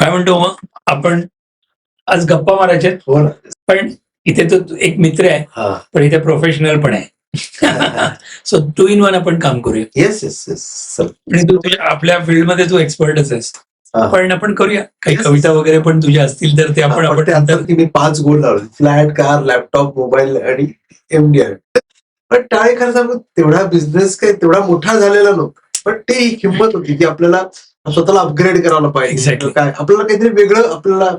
काय म्हणतो मग आपण आज गप्पा मारायचे, हो ना. पण इथे तो एक मित्र आहे, हा. पण इथे प्रोफेशनल पण आहे. सो 2 in 1 आपण काम करूया. Yes yes yes sir. आणि तू आपल्या फील्डमध्ये तू एक्सपर्टच आहेस, हा. पण आपण करूया काही Yes. कविता वगैरे पण तुझ्या असतील तर ते आपण आपण ते नंतर आता की मी 5 गोल लावले: फ्लॅट, कार, लॅपटॉप, मोबाईल आणि MDR. पण टाळे खरं सांगू तेवढा बिझनेस काही तेवढा मोठा झालेला नव्हता, पण ती हिंमत होती की आपल्याला स्वतःला अपग्रेड करायला पाहिजे. Exactly. काय आपल्याला काहीतरी वेगळं आपल्याला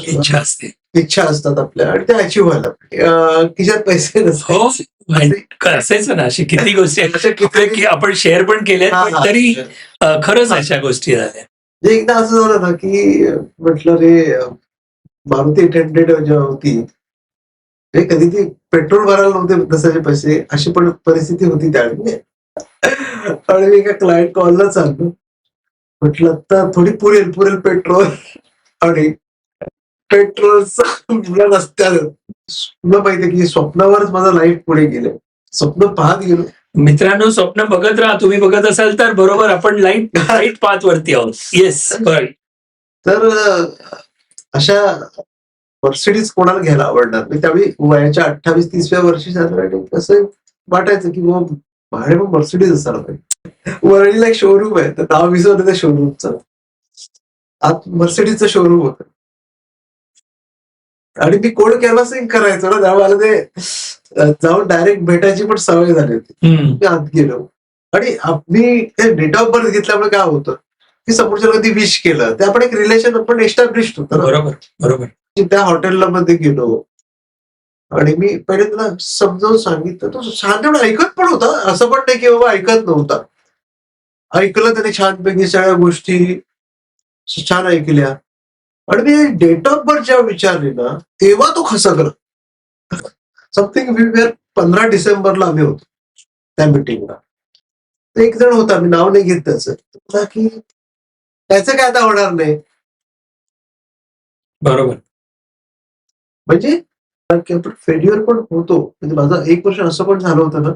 इच्छा असते. इच्छा असतात आपल्या आणि ते अचीव्ह व्हायला खिशात पैसे नसतात. हो, असायचं ना, अशी किती गोष्टी आहेत अशा किती- की आपण शेअर पण केल्यात, हा, पण हा. तरी खरंच अशा गोष्टी झाल्या. जे एकदा असं झालं ना की म्हटलं रे मारुती 800 जेव्हा होती हे कधी ती पेट्रोल भरायला नव्हते तसाचे पैसे, अशी पण परिस्थिती होती त्यावेळी. आणि मी एका क्लायंट कॉलला चाललो, म्हटलं तर थोडी पुरेल पेट्रोल. आणि पेट्रोलचा रस्त्यावर तुला माहितीये की स्वप्नावरच माझं लाईफ पुढे गेलं. स्वप्न पाहत गेलो. मित्रांनो, स्वप्न बघत राहा. तुम्ही बघत असाल तर बरोबर आपण लाईट पाथ वरती आहोत. येस, तर अशा मर्सिडीज कोणाला घ्यायला आवडणार नाही. त्यावेळी वयाच्या 28-30व्या वर्षी झालं आणि कसं वाटायचं की मग माझ्याकडे मग मर्सिडीज असायला पाहिजे. वरळीला एक शोरूम आहे, तर नाव विसरलं त्या शोरूमचं. आत मर्सिडीजचं शोरूम होतं आणि मी कोड कॅनव्हासिंग करायचो ना, त्यामुळे मला ते जाऊन डायरेक्ट भेटायची पण सवय झाली होती. मी आत गेलो आणि मी डेट ऑफ बर्थ घेतल्यामुळे काय होतं की समोरच्या कधी विश केलं ते आपण एक रिलेशन आपण एस्टॅब्लिश होतं. बरोबर. त्या हॉटेलला मध्ये गेलो आणि मी पहिले त्याला समजावून सांगितलं. तो छान ऐकत पण होता, असं पण नाही की बाबा ऐकत नव्हता. ऐकलं त्याने छानपैकी सगळ्या गोष्टी छान ऐकल्या आणि मी डेट ऑफ बर्थ जेव्हा विचारली ना तेव्हा तो खसकला. समथिंग 15 डिसेंबरला आम्ही होतो त्या मिटिंगला. एक जण होता, मी नाव नाही घेत त्याचं, की त्याचं काय आता होणार नाही. बरोबर. म्हणजे आपण फेल्युअर पण होतो. म्हणजे माझं 1 वर्ष असं पण झालं होतं ना,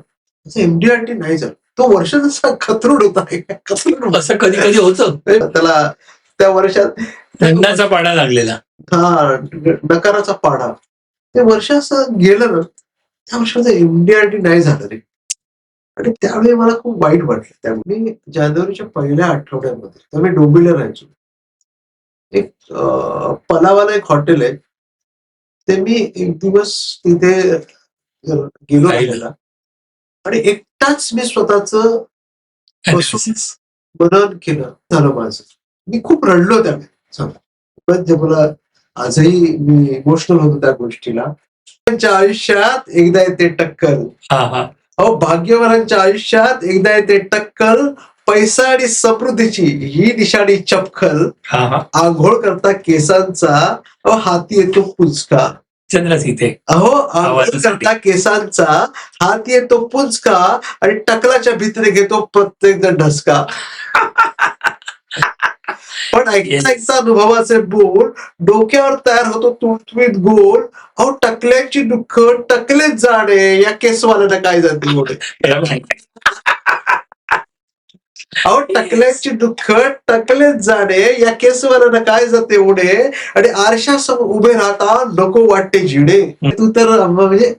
असं MDRT नाही झालं. तो वर्ष जसा खतरूड होता. असं कधी होतं. त्याला त्या वर्षात थंडाचा पाडा लागलेला. हा, नकाराचा पाडा. ते वर्ष असं गेलं ना, त्या वर्षाचं MDRT नाही झालं रे. आणि त्यावेळी मला खूप वाईट वाटलं. त्यामुळे मी जानेवारीच्या पहिल्या आठवड्यामध्ये त्यावेळी डोंबिवलीला राहायचो. एक पलावाला एक हॉटेल आहे, ते मी 1 दिवस तिथे गेलो राहायला आणि एकटाच मी स्वतःच मनन केलं झालं माझं. मी खूप रडलो त्यावेळी. मला आजही मी इमोशनल होतो त्या गोष्टीला. त्यांच्या आयुष्यात एकदा येते टक्कल. अहो, भाग्यवानांच्या आयुष्यात एकदा येते टक्कल. पैसा आणि समृद्धीची ही निशाणी चपखल. आंघोळ करता केसांचा हाती येतो पुंजका. चंद्रच इथे. अहो, आंघोळ करता केसांचा हात येतो पुंजका आणि टकलाच्या भीतीने घेतो प्रत्येक जण ढसका. पण ऐकता अनुभवाचे बोल डोक्यावर तयार होतो तुळतुळीत गोल. अहो, टकल्याची दुःख टकलेच जाणे या केसवाल्याला काय जाते मोठे. अहो, टकल्याची दुःख टकलेच जाणे या केसवाल्याला काय जाते उडे. आणि आरशासमोर उभे राहता नको वाटते जिडे. तू तर म्हणजे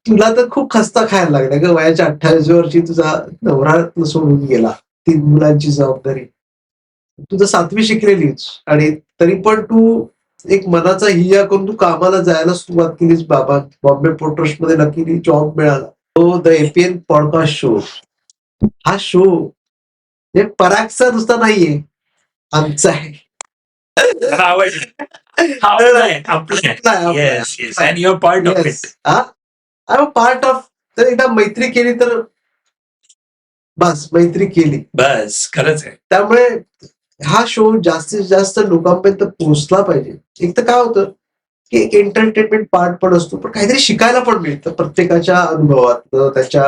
तुला तर खूप खस्ता खायला लागला ग. वयाच्या 28 वर्षी तुझा नवरा सोडून गेला, 3 मुलांची जबाबदारी. तू तर 7वी शिकलेलीच आणि तरी पण तू एक मनाचा हिया करून तू कामाला जायला सुरुवात केलीस. बाबा बॉम्बे पोर्ट ट्रस्ट मध्ये नक्की जॉब मिळाला. तो द APN पॉडकास्ट शो. हा शो हे परागचा नुसता नाहीये, आमचा आहे. Part of. तर एकदा मैत्री केली तर बस, मैत्री केली बस. खरंच आहे. त्यामुळे हा शो जास्तीत जास्त लोकांपर्यंत पोहोचला पाहिजे. एक तर काय होतं की एक एंटरटेनमेंट पार्ट पण असतो, पण काहीतरी शिकायला पण मिळतं. प्रत्येकाच्या अनुभवात त्याच्या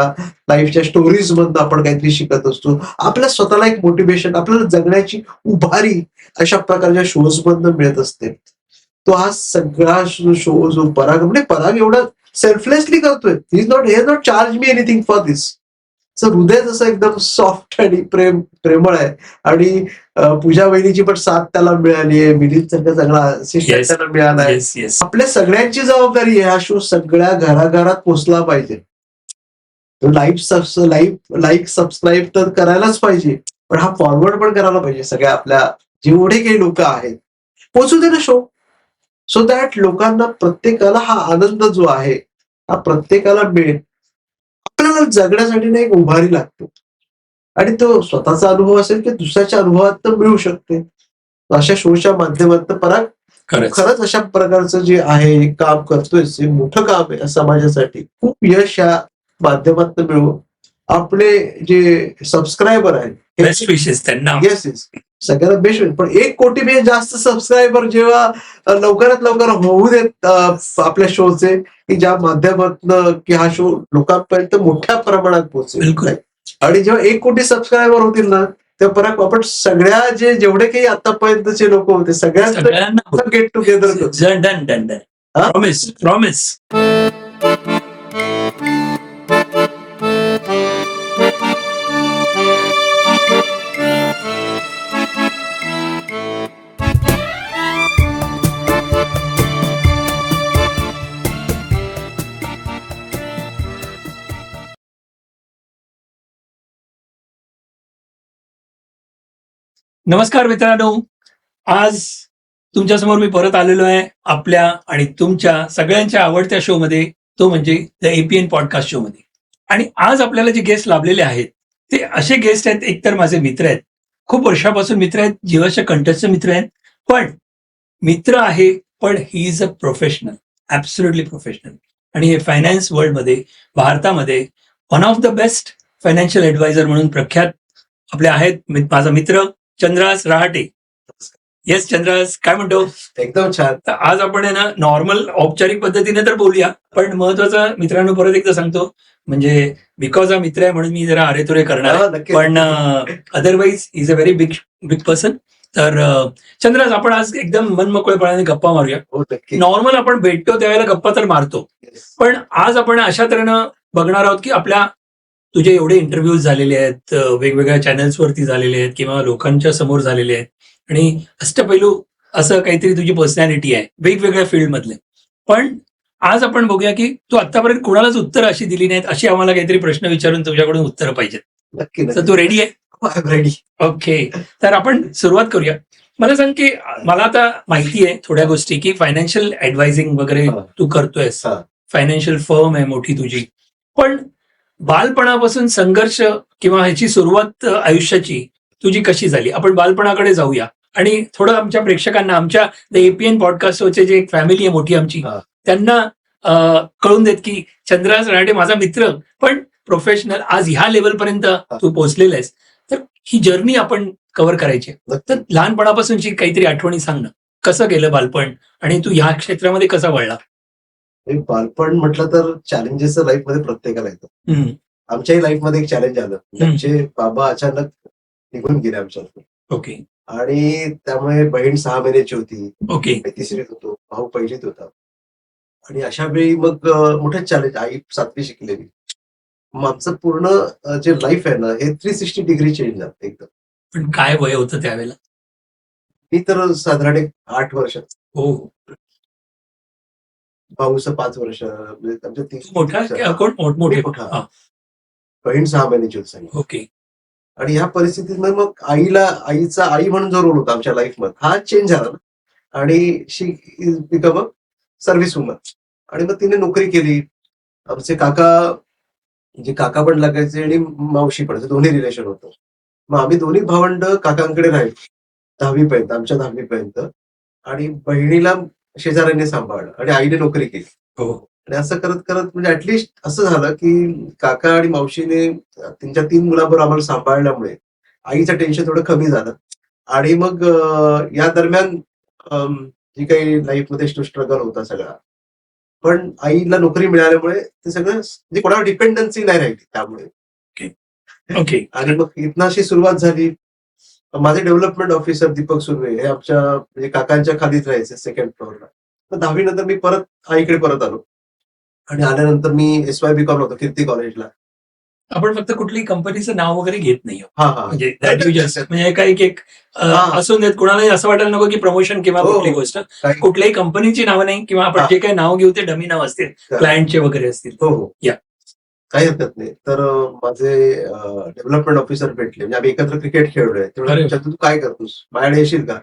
लाईफच्या स्टोरीज मधून आपण काहीतरी शिकत असतो. आपल्या स्वतःला एक मोटिवेशन, आपल्याला जगण्याची उभारी अशा प्रकारच्या शोज मधून मिळत असते. तो हा सगळा शो जो पराग एवढा सेल्फलेसली करतोय. He is not charge me anything for this. हृदय जसं एकदम सॉफ्ट आणि प्रेमळ आहे. आणि पूजा वहिनीची पण साथ त्याला मिळाली आहे, मिलिंद सारखा चांगला असिस्टंट येस त्याला मिळाला आहे. Yes yes. आपल्या सगळ्यांची जबाबदारी आहे हा शो सगळ्या घराघरात पोहोचला पाहिजे. लाईक सबस्क्राईब तर करायलाच पाहिजे, पण हा फॉरवर्ड पण करायला पाहिजे सगळ्या आपल्या जेवढे काही लोक आहेत. पोचू दे ना शो, सो दॅट लोकांना प्रत्येकाला हा आनंद जो आहे हा प्रत्येकाला मिळेल. आपल्याला जगण्यासाठी ना एक उभारी लागते आणि तो स्वतःचा अनुभव असेल की दुसऱ्याच्या अनुभवात तर मिळू शकते. अशा शोच्या माध्यमातून पराग खरंच अशा प्रकारचं जे आहे काम करतोय, जे मोठं काम आहे समाजासाठी, खूप यश या माध्यमातून मिळवून आपले जे सबस्क्रायबर आहेत बेस्ट विशेस त्यांना. येस येस, सगळ्याला बेस्ट. पण 1 कोटीपेक्षा जास्त सबस्क्रायबर जेव्हा लवकरात लवकर होऊ देत आपल्या शोचे, की ज्या माध्यमातून की हा शो लोकांपर्यंत मोठ्या प्रमाणात पोहोचेल. बिलकुल. आणि जेव्हा 1 कोटी सबस्क्रायबर होतील ना, तेव्हा परत आपण सगळ्या जेवढे काही आतापर्यंतचे लोक होते सगळ्यांना सगळ्यांना गेट टुगेदर करू. Done done done. हा? Promise promise. नमस्कार मित्रांनो, आज तुमच्यासमोर मी परत आलेलो आहे आपल्या आणि तुमच्या सगळ्यांच्या आवडत्या शो मध्ये, तो म्हणजे द एपीएन पॉडकास्ट शो मध्ये. आणि आज आपल्याला जे गेस्ट लाभलेले आहेत ते असे गेस्ट आहेत, एकतर माझे मित्र आहेत, खूप वर्षापासून मित्र आहेत, जीवाच्या कंठस्थ मित्र आहेत, पण मित्र आहे पण he is a professional, absolutely professional. आणि हे फायनान्स वर्ल्डमध्ये भारतामध्ये one of the best financial adviser म्हणून प्रख्यात आपले आहेत माझा मित्र चंद्रास रहाटे. येस चंद्रास, काय म्हणतो? एकदम छान. तर आज आपण आहे ना नॉर्मल औपचारिक पद्धतीने तर बोलूया, पण महत्वाचं मित्रांनो परत एकदा सांगतो, म्हणजे बिकॉज हा मित्र आहे म्हणून मी जरा अरेतुरे करणार आहे, नक्की. पण otherwise is a very big person. तर चंद्रास, आपण आज एकदम मनमोकळेपणाने गप्पा मारूया. हो, नक्की. नॉर्मल आपण भेटतो त्यावेळेला गप्पा तर मारतो, Yes. पण आज आपण अशा तऱ्हेनं बघणार आहोत की आपल्या तुझे एवढे इंटरव्ह्यूज झालेले आहेत, वेगवेगळ्या चॅनल्सवरती झालेले आहेत किंवा लोकांच्या समोर झालेले आहेत, आणि अष्टपैलू असं काहीतरी तुझी पर्सनॅलिटी आहे वेगवेगळ्या फील्डमधले. पण आज आपण बघूया की तू आतापर्यंत कोणालाच उत्तर अशी दिली नाहीत, अशी आम्हाला काहीतरी प्रश्न विचारून तुझ्याकडून उत्तरं पाहिजेत. नक्की तर तू रेडी आहे? रेडी. ओके, तर आपण सुरुवात करूया. मला सांग की मला आता माहिती आहे थोड्या गोष्टी की फायनान्शियल ऍडवायझिंग वगैरे हा. तू करतोयस, हा. फायनान्शियल फर्म आहे मोठी तुझी, पण बालपणापासून संघर्ष किंवा ह्याची सुरुवात आयुष्याची तुझी कशी झाली? आपण बालपणाकडे जाऊया आणि थोडं आमच्या प्रेक्षकांना, आमच्या द एपीएन पॉडकास्टचे जे एक फॅमिली आहे मोठी आमची, हा. त्यांना कळून देत की चंद्रास रहाटे माझा मित्र पण प्रोफेशनल, आज ह्या लेवलपर्यंत तू पोहोचलेला आहेस. तर ही जर्नी आपण कव्हर करायची आहे. तर लहानपणापासूनची काहीतरी आठवणी सांग ना, कसं गेलं बालपण आणि तू ह्या क्षेत्रामध्ये कसा वळला? बालपण म्हटलं तर चॅलेंजेस लाईफमध्ये प्रत्येकाला येतं. हम्म, आमच्याही लाईफमध्ये एक चॅलेंज आलं. आमचे बाबा अचानक निघून गेले आमच्यातून, ओके आणि त्यामुळे बहीण 6 महिन्याची होती, ओके मी 3रीत होतो, भाऊ 1लीत होता. आणि अशा वेळी मग मोठे चॅलेंज. आई 7वी शिकलेली. मग आमचं पूर्ण जे लाईफ आहे ना, हे 360 डिग्री चेंज झालं एकदम. पण काय वय होतं त्यावेळेला? मी तर साधारण एक 8 वर्ष, हो, भाऊचं 5 वर्ष, म्हणजे आमच्या 3 मोठा कोण मोठे? मी मोठा. हा, बहीण 6 महिन्याची होती. ओके आणि ह्या परिस्थितीत मग आईचा आई म्हणून जो रोल होता आमच्या लाईफमध्ये हा चेंज झाला ना. आणि she is become a service woman. आणि मग तिने नोकरी केली. आमचे काका पण लागायचे आणि मावशी पण, दोन्ही रिलेशन होतं. मग आम्ही दोन्ही भावंड काकांकडे राहिलो 10वी पर्यंत, आमच्या 10वी पर्यंत. आणि बहिणीला शेजाऱ्यांनी सांभाळलं आणि आईने नोकरी केली. हो, आणि असं करत करत म्हणजे ऍटलिस्ट असं झालं की काका आणि मावशीने त्यांच्या 3 मुलांबरोबर आम्हाला सांभाळल्यामुळे आईचं टेन्शन थोडं कमी झालं. आणि मग या दरम्यान जी काही लाईफमध्ये स्ट्रगल होता सगळा, पण आईला नोकरी मिळाल्यामुळे ते सगळं म्हणजे कोणावर डिपेंडन्सी नाही राहिली त्यामुळे. ओके आणि मग इथनं अशी सुरुवात झाली. माझे डेव्हलपमेंट ऑफिसर दीपक सुर्वे हे आमच्या म्हणजे काकांच्या खालीच राहायचे, 2nd फ्लोअरला. तर 10वी नंतर मी परत आईकडे परत आलो. आणि आल्यानंतर मी SYBCom होतो कीर्ती कॉलेजला. आपण फक्त कुठल्याही कंपनीचं नाव वगैरे घेत नाही आहोत. हा हा म्हणजे that you just- म्हणजे काही एक असून देत, कुणालाही असं वाटायला नको की प्रमोशन किंवा हो, कुठली हो. गोष्ट. काही- कुठल्याही कंपनीची नावं नाही किंवा आपण हा. जे काही नाव घेऊ ते डमी नाव असतील, क्लायंटचे वगैरे असतील. हो हो या. काही हरकत नाही. तर माझे डेव्हलपमेंट ऑफिसर भेटले, म्हणजे आम्ही एकत्र क्रिकेट खेळलोय. अरे. तेव्हा तू काय करतोस, माझ्याकडे येशील का?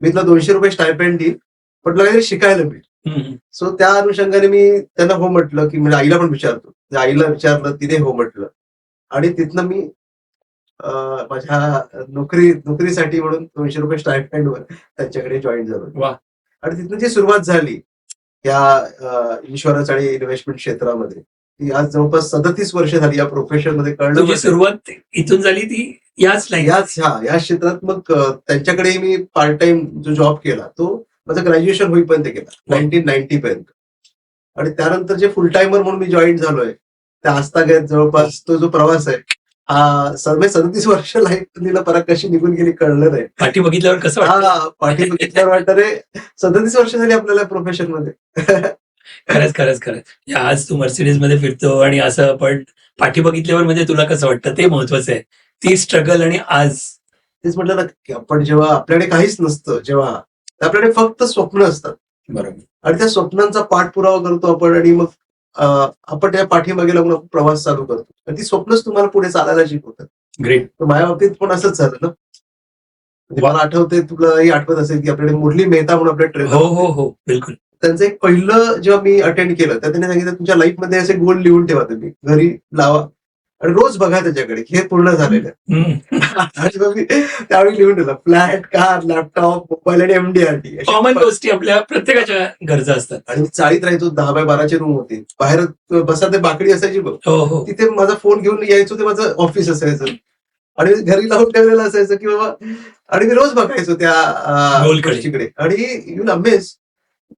मी तुला ₹200 स्टायपेंड देईन, पण तुला काहीतरी शिकायला मिळेल. हम्म. सो त्या अनुषंगाने मी त्यांना हो म्हटलं, की म्हणजे आईला पण विचारतो. आईला विचारलं, तिने हो म्हटलं. आणि तिथनं मी माझ्या नोकरीसाठी म्हणून ₹200 स्टायपेंडवर त्यांच्याकडे जॉईन झालो. वा. आणि तिथनं जी सुरुवात झाली या इन्शुरन्स आणि इन्व्हेस्टमेंट क्षेत्रामध्ये, ती आज जवळपास 37 वर्ष झाली या प्रोफेशनमध्ये कळलं. तुझी म्हणजे सुरुवात इथून झाली ती याच लाईन. या क्षेत्रात. मग त्यांच्याकडे मी पार्ट टाइम जो जॉब केला तो माझं ग्रॅज्युएशन होईपर्यंत केला, 1990 पर्यंत. आणि त्यानंतर जे फुल टाइमर म्हणून मी जॉईन झालोय, त्या आजतागत जवळपास तो जो प्रवास आहे, हा 37 वर्ष लाईफ परत कशी निघून गेली कळलं नाही. पाठी बघितल्यावर कसं वाटतं? हा, पाठी बघितल्यावर वाटतं रे 37 वर्ष झाली आपल्याला प्रोफेशन मध्ये. खरंच. आज तू मर्सिडीज मध्ये फिरतो आणि असं, पण पाठी बघितल्यावर म्हणजे तुला कसं वाटतं ते महत्वाचं आहे. ती स्ट्रगल आणि आज. तेच म्हटलं ना, की आपण जेव्हा आपल्याकडे काहीच नसतं, जेव्हा आपल्याकडे फक्त स्वप्न असतात, बरोबर. आणि त्या स्वप्नांचा पाठपुरावा करतो आपण, आणि मग आपण त्या पाठीमागे लागून आपण प्रवास चालू करतो, आणि ती स्वप्नच तुम्हाला पुढे चालायला शिकवतात. ग्रेट. तर माझ्या बाबतीत पण असंच झालं ना. म्हणजे मला आठवतंय, तुलाही आठवत असेल की आपल्याकडे मुरली मेहता म्हणून आपल्या ट्रेनर, हो बिलकुल. त्यांचं एक पहिलं जेव्हा मी अटेंड केलं, तर त्यांनी सांगितलं तुमच्या लाईफमध्ये असे गोल लिहून ठेवा, तुम्ही घरी लावा आणि रोज बघा त्याच्याकडे की हे पूर्ण झालेलं आहे. आणि मग मी त्यावेळी लिहून ठेवलं, फ्लॅट, कार, लॅपटॉप, मोबाईल आणि MDRT. कॉमन गोष्टी आपल्या प्रत्येकाच्या गरजा असतात. आणि मी चाळीत राहायचो, 10x12 रूम होती, बाहेर बसा ते बाकडी असायची बघ, हो. तिथे माझा फोन घेऊन यायचो, ते माझं ऑफिस असायचं, आणि घरी लावून ठेवलेलं असायचं की बाबा, आणि मी रोज बघायचो त्या गोलकडे. गोष्टीकडे. आणि यू अमेज,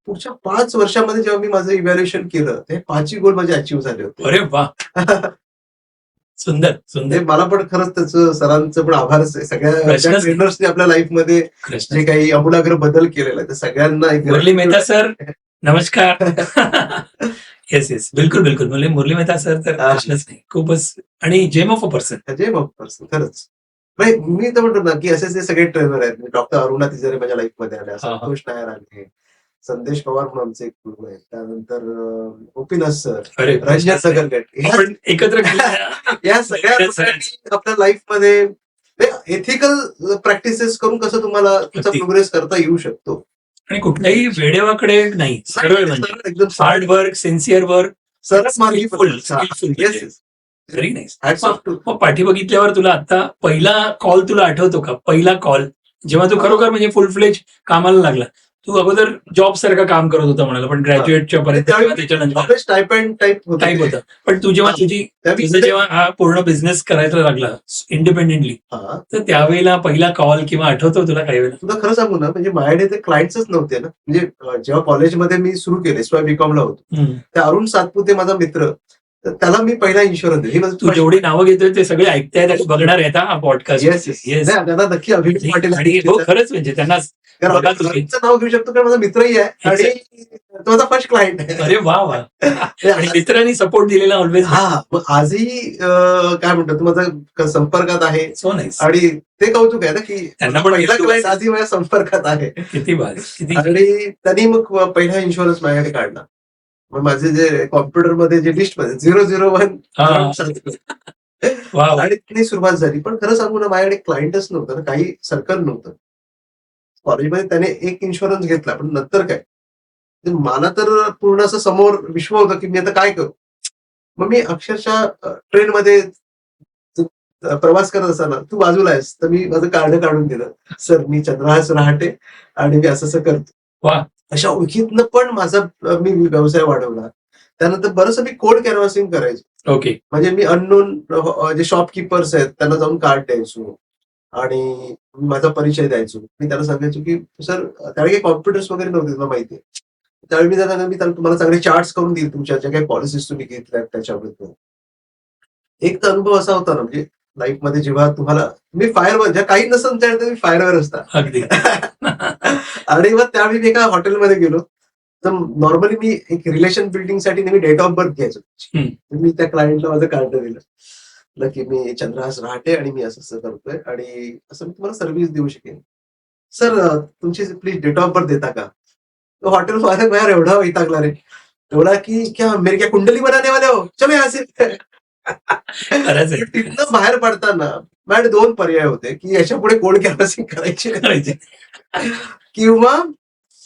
पुढच्या 5 वर्षामध्ये जेव्हा मी माझं इव्हॅल्युएशन केलं, ते 5ही गोल माझे अचीव्ह झाले होते. अरे वा. सुंदर. म्हणजे मला पण खरंच त्याचं सरांचं पण आभारच आहे. सगळ्या प्रश्नच नाही. ट्रेनर्सने आपल्या लाईफमध्ये जे काही आमूलाग्र बदल केलेला आहे, ते सगळ्यांना एक मुरली मेहता सर, नमस्कार. येस बिलकुल. मुरली मेहता सर तर प्रश्नच नाही. खूपच. आणि जेम ऑफ अ पर्सन. खरंच. मी तर म्हणतो ना, की असेच जे सगळे ट्रेनर आहेत. डॉक्टर अरुणा तिजारे माझ्या लाईफमध्ये आले, संतोष नायर आले, संदेश पवार म्हणून आमचे एक गुरु आहेत, त्यानंतर गोपीनाथ सर, रंजन सगरगट, आपण एकत्र या सगळ्या लोकांनी आपल्या लाईफमध्ये एथिकल प्रॅक्टिसेस करून कसं तुम्हाला त्याचा प्रोग्रेस करता येऊ शकतो. आणि कुठल्याही वेडेवाकडे नाही, सरळ म्हणजे एकदम हार्ड वर्क, सिन्सिअर वर्क, सरस मार्गी स्किलफुल. Very nice. मग पाठी बघितल्यावर तुला आता पहिला कॉल तुला आठवतो का? पहिला कॉल जेव्हा तू खरोखर म्हणजे फुल फ्लेज कामाला लागला. तू अगोदर जॉब सारखं काम करत होता म्हणाला, पण ग्रॅज्युएटच्या पर्यंत त्याच्यानंतर स्टायपेंड टाईप होतं. पण तू जेव्हा तुझं जेव्हा हा पूर्ण बिझनेस करायला लागला इंडिपेंडेंटली, तर त्यावेळेला पहिला कॉल किंवा आठवतो तुला काही वेळेला? तुला खरं सांगू ना, म्हणजे माझ्याकडे ते क्लायंट्सच नव्हते ना. म्हणजे जेव्हा कॉलेजमध्ये मी सुरू केले, SY.BCom ला होतो, त्या अरुण सातपुते माझा मित्र, तर त्याला मी पहिला इन्शुरन्स दिली. तू जेवढी नावं घेतोय ते सगळे ऐकतायत आणि बघणार आहेत हा पॉडकास्ट. त्यांना नक्की अभिमान वाटेल. हो, खरंच म्हणजे त्यांना नाव घेऊ शकतो, कारण माझा मित्रही आहे आणि तो माझा फर्स्ट क्लायंट आहे. अरे वा. आणि मित्रांनी सपोर्ट दिलेला ऑलवेज. मग आजही काय म्हणतो, तू माझा संपर्कात आहे. So nice. आणि ते कौतुक आहे ना, की त्यांना पण पहिला क्लायंट आजही माझ्या संपर्कात आहे. किती. आणि त्यांनी मग पहिला इन्शुरन्स माझ्याकडे काढला. मग माझे जे कॉम्प्युटरमध्ये जे लिस्टमध्ये 001 आणि तिने सुरुवात झाली. पण खरं सांगू ना, माझ्याकडे क्लायंटच नव्हतं ना, काही सर्कल नव्हतं. कॉलेजमध्ये त्याने एक इन्शुरन्स घेतला, पण नंतर काय, मला तर पूर्ण असं समोर विश्व होतं की मी आता काय करू. मग मी अक्षरशः ट्रेनमध्ये प्रवास करत असताना, तू बाजूला आहेस, तर मी माझं कार्ड काढून दिलं, सर मी चंद्रहास रहाटे आणि मी असं करतो. अशा ओळखीतनं पण माझा मी व्यवसाय वाढवला. त्यानंतर बरंचसं मी कोड कॅनव्हासिंग करायचो. ओके. म्हणजे मी अननोन जे शॉपकीपर्स आहेत त्यांना जाऊन कार्ड द्यायचो आणि माझा परिचय द्यायचो. मी त्यांना सांगायचो की सर, त्यावेळी काही कॉम्प्युटर्स वगैरे नव्हते, तुला माहिती आहे. त्यावेळी मी तुम्हाला चांगले चार्ट्स करून देईल तुमच्या ज्या काही पॉलिसीज तुम्ही घेतल्यात त्याच्याबद्दल. एक तर अनुभव असा होता ना, म्हणजे लाईफमध्ये जेव्हा तुम्ही फायरवर, ज्या काही नसेल त्यावेळी तुम्ही फायरवर असता. अगदी. आणि मग त्यावेळी मी एका हॉटेलमध्ये गेलो, तर नॉर्मली मी एक रिलेशन बिल्डिंगसाठी मी डेट ऑफ बर्थ घ्यायचो. मी त्या क्लायंटला माझं कार्ड दिलं. म्हटलं की मी चंद्रहास रहाटे आणि मी असं असं करतोय आणि असं मी तुम्हाला सर्व्हिस देऊ शकेन. सर तुमची प्लीज डेट ऑफ बर्थ देता का? तो हॉटेल वाला यार एवढा वैतागला रे. एवढा की क्या मेरे क्या कुंडली बनाने वाले हो? चलो यहाँ से. खरंच आहे. तिथनं बाहेर पडताना माझ्याकडे 2 पर्याय होते, की याच्यापुढे कोल्ड कॅनव्हासिंग करायची करायचे. किंवा